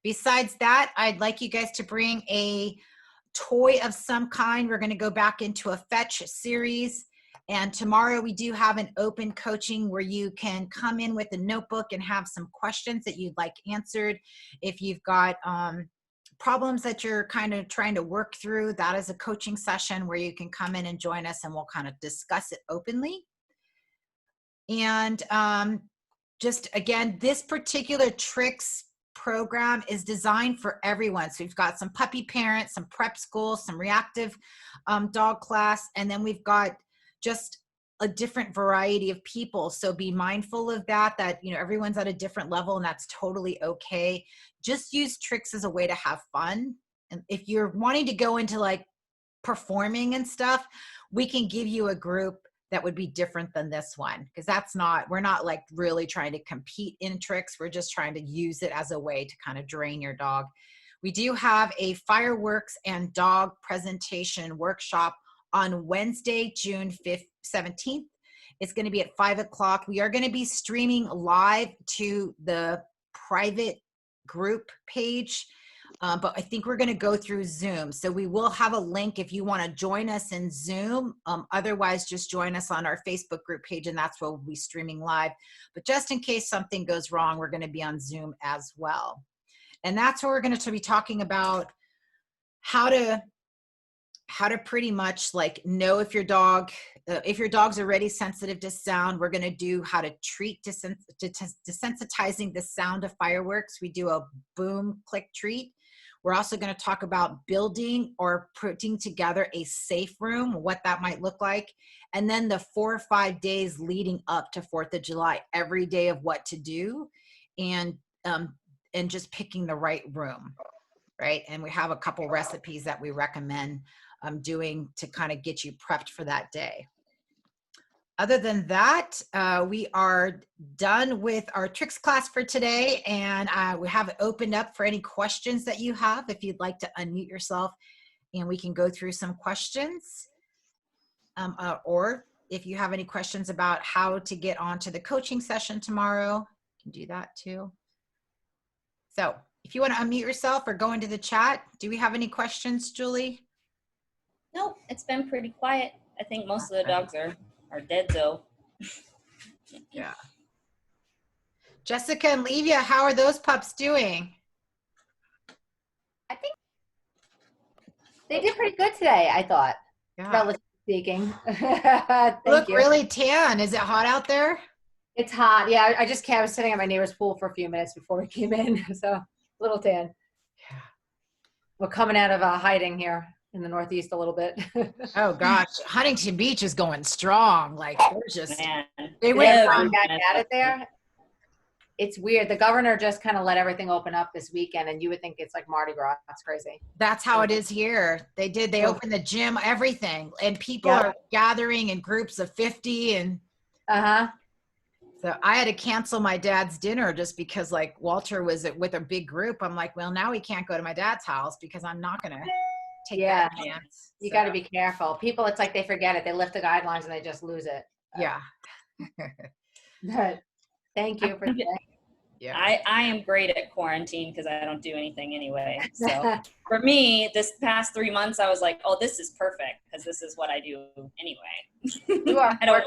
Besides that, I'd like you guys to bring a toy of some kind. We're going to go back into a fetch series. And tomorrow we do have an open coaching where you can come in with a notebook and have some questions that you'd like answered. If you've got problems that you're kind of trying to work through, that is a coaching session where you can come in and join us and we'll kind of discuss it openly. And just again, this particular tricks program is designed for everyone. So we've got some puppy parents, some prep schools, some reactive dog class, and then we've got just a different variety of people. So be mindful of that, you know, everyone's at a different level, and that's totally okay. Just use tricks as a way to have fun. And if you're wanting to go into like performing and stuff, we can give you a group that would be different than this one, because we're not like really trying to compete in tricks. We're just trying to use it as a way to kind of drain your dog. We do have a fireworks and dog presentation workshop on Wednesday, June 17th. It's going to be at 5 o'clock. We are going to be streaming live to the private group page, but I think we're going to go through Zoom. So we will have a link if you want to join us in Zoom. Otherwise, just join us on our Facebook group page, and that's where we'll be streaming live. But just in case something goes wrong, we're going to be on Zoom as well. And that's where we're going to be talking about how to pretty much like know if your dog's already sensitive to sound. We're going to do how to treat desensitizing the sound of fireworks. We do a boom click treat. We're also going to talk about building or putting together a safe room, what that might look like. And then the 4 or 5 days leading up to 4th of July, every day of what to do, and just picking the right room, right? And we have a couple recipes that we recommend doing to kind of get you prepped for that day. Other than that, we are done with our tricks class for today, and we have it opened up for any questions that you have. If you'd like to unmute yourself, and we can go through some questions, or if you have any questions about how to get onto the coaching session tomorrow, you can do that too. So if you want to unmute yourself or go into the chat, do we have any questions, Julie? Nope, it's been pretty quiet. I think most of the dogs are dead though. Yeah. Jessica and Levia, how are those pups doing? I think they did pretty good today, I thought, Yeah. relatively speaking. Look really tan. Is it hot out there? It's hot. Yeah, I just I was sitting at my neighbor's pool for a few minutes before we came in, so a little tan. Yeah. We're coming out of hiding here in the Northeast a little bit. Oh gosh, Huntington Beach is going strong. Like they're just, Man. they went Everyone from, got at it there. It's weird. The governor just kind of let everything open up this weekend, and you would think it's like Mardi Gras. That's crazy. that's how it is here. They opened the gym, everything, and people Yeah. are gathering in groups of 50, and so I had to cancel my dad's dinner just because like Walter was with a big group. I'm like, well, now we can't go to my dad's house because I'm not gonna take that chance. You got to be careful. People, it's like they forget it. They lift the guidelines and they just lose it. Yeah. But thank you for that. Yeah. I am great at quarantine because I don't do anything anyway. So for me, this past 3 months, I was like, oh, this is perfect because this is what I do anyway. You are I don't.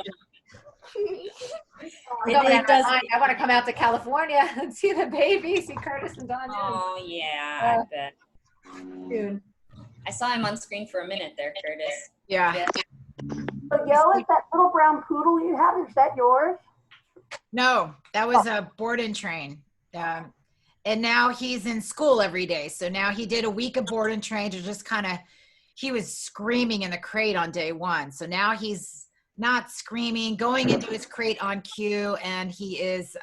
I want to come out to California and see the baby, see Curtis and Don. Oh yeah, I bet. Soon. I saw him on screen for a minute there, Curtis. Yeah. So, Yo, is that little brown poodle you have, is that yours? No, that was a board and train. And now he's in school every day. So now he did a week of board and train to just kind of he was screaming in the crate on day 1. So now he's not screaming, going into his crate on cue, and he is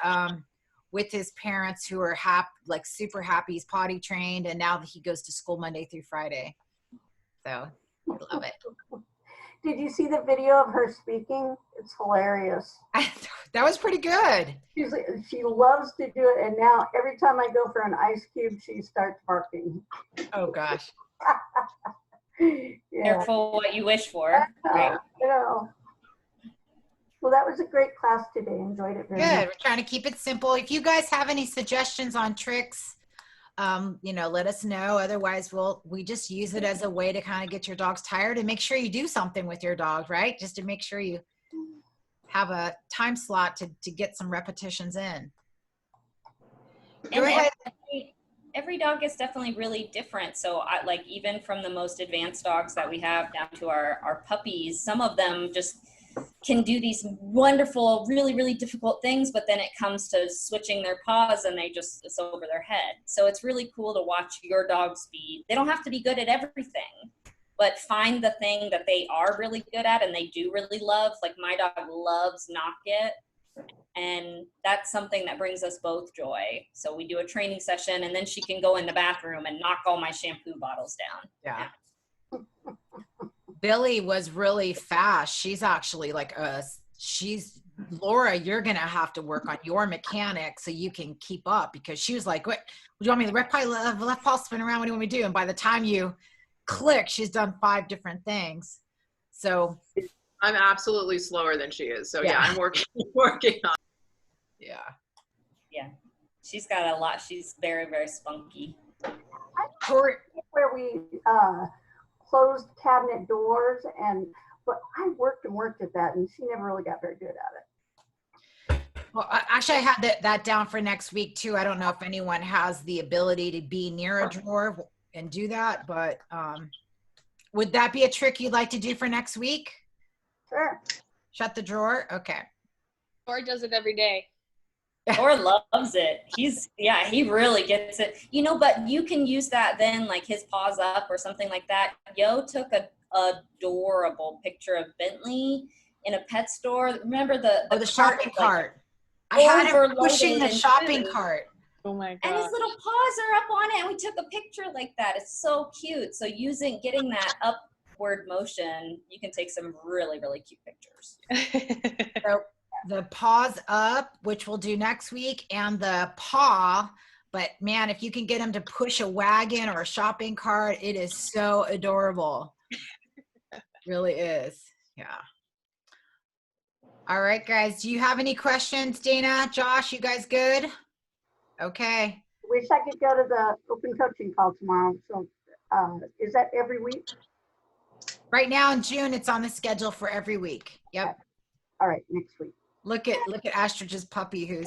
with his parents who are like super happy. He's potty trained, and now he goes to school Monday through Friday. So I love it. Did you see the video of her speaking? It's hilarious. That was pretty good. She loves to do it, and now every time I go for an ice cube, she starts barking. Oh gosh. Yeah. Careful what you wish for. Right. You know. Well, that was a great class today. Enjoyed it very Good. much. We're trying to keep it simple. If you guys have any suggestions on tricks, you know, let us know. Otherwise, we just use it as a way to kind of get your dogs tired and make sure you do something with your dog, right? Just to make sure you have a time slot to get some repetitions in. Go ahead. Every dog is definitely really different. So I like, even from the most advanced dogs that we have down to our puppies, some of them just can do these wonderful, really, really difficult things, but then it comes to switching their paws and it's over their head. So it's really cool to watch your dogs they don't have to be good at everything, but find the thing that they are really good at and they do really love. Like my dog loves knock it. And that's something that brings us both joy. So we do a training session and then she can go in the bathroom and knock all my shampoo bottles down. Yeah. Billy was really fast. She's actually like Laura, you're going to have to work on your mechanics so you can keep up, because she was like, what do you want me to left paw spin around? What do you want me to do? And by the time you click, she's done 5 different things. So I'm absolutely slower than she is. So yeah, I'm working on. Yeah. Yeah. She's got a lot. She's very, very spunky. Where we closed cabinet doors, but I worked at that, and she never really got very good at it. Well, actually, I had that down for next week too. I don't know if anyone has the ability to be near a drawer and do that, but would that be a trick you'd like to do for next week? Sure. Shut the drawer? Okay. Or does it every day. Or loves it. He really gets it. You know, but you can use that then, like his paws up or something like that. Yo took a adorable picture of Bentley in a pet store. Remember the shopping cart? Like, I had him pushing the shopping cart. Oh my god. And his little paws are up on it, and we took a picture like that. It's so cute. So getting that upward motion, you can take some really, really cute pictures. So the paws up, which we'll do next week, and the paw. But man, if you can get him to push a wagon or a shopping cart, it is so adorable. Really is. Yeah. All right, guys. Do you have any questions, Dana, Josh? You guys good? Okay. Wish I could go to the open coaching call tomorrow. So is that every week? Right now in June, it's on the schedule for every week. Yep. All right, next week. Look at Astridge's puppy, who's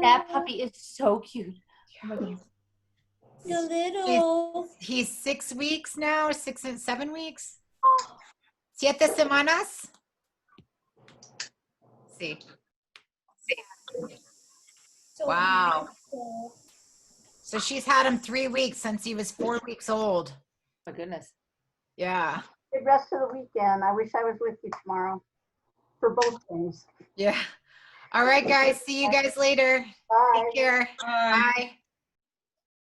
That puppy is so cute. Oh my God. So little. He's 6 weeks now, or 6 and 7 weeks. 7 semanas. See. So Wow. beautiful. So she's had him 3 weeks since he was 4 weeks old. My goodness. Yeah. Good rest of the weekend. I wish I was with you tomorrow for both things. Yeah. All right, guys. See you guys later. Bye. Take care. Bye.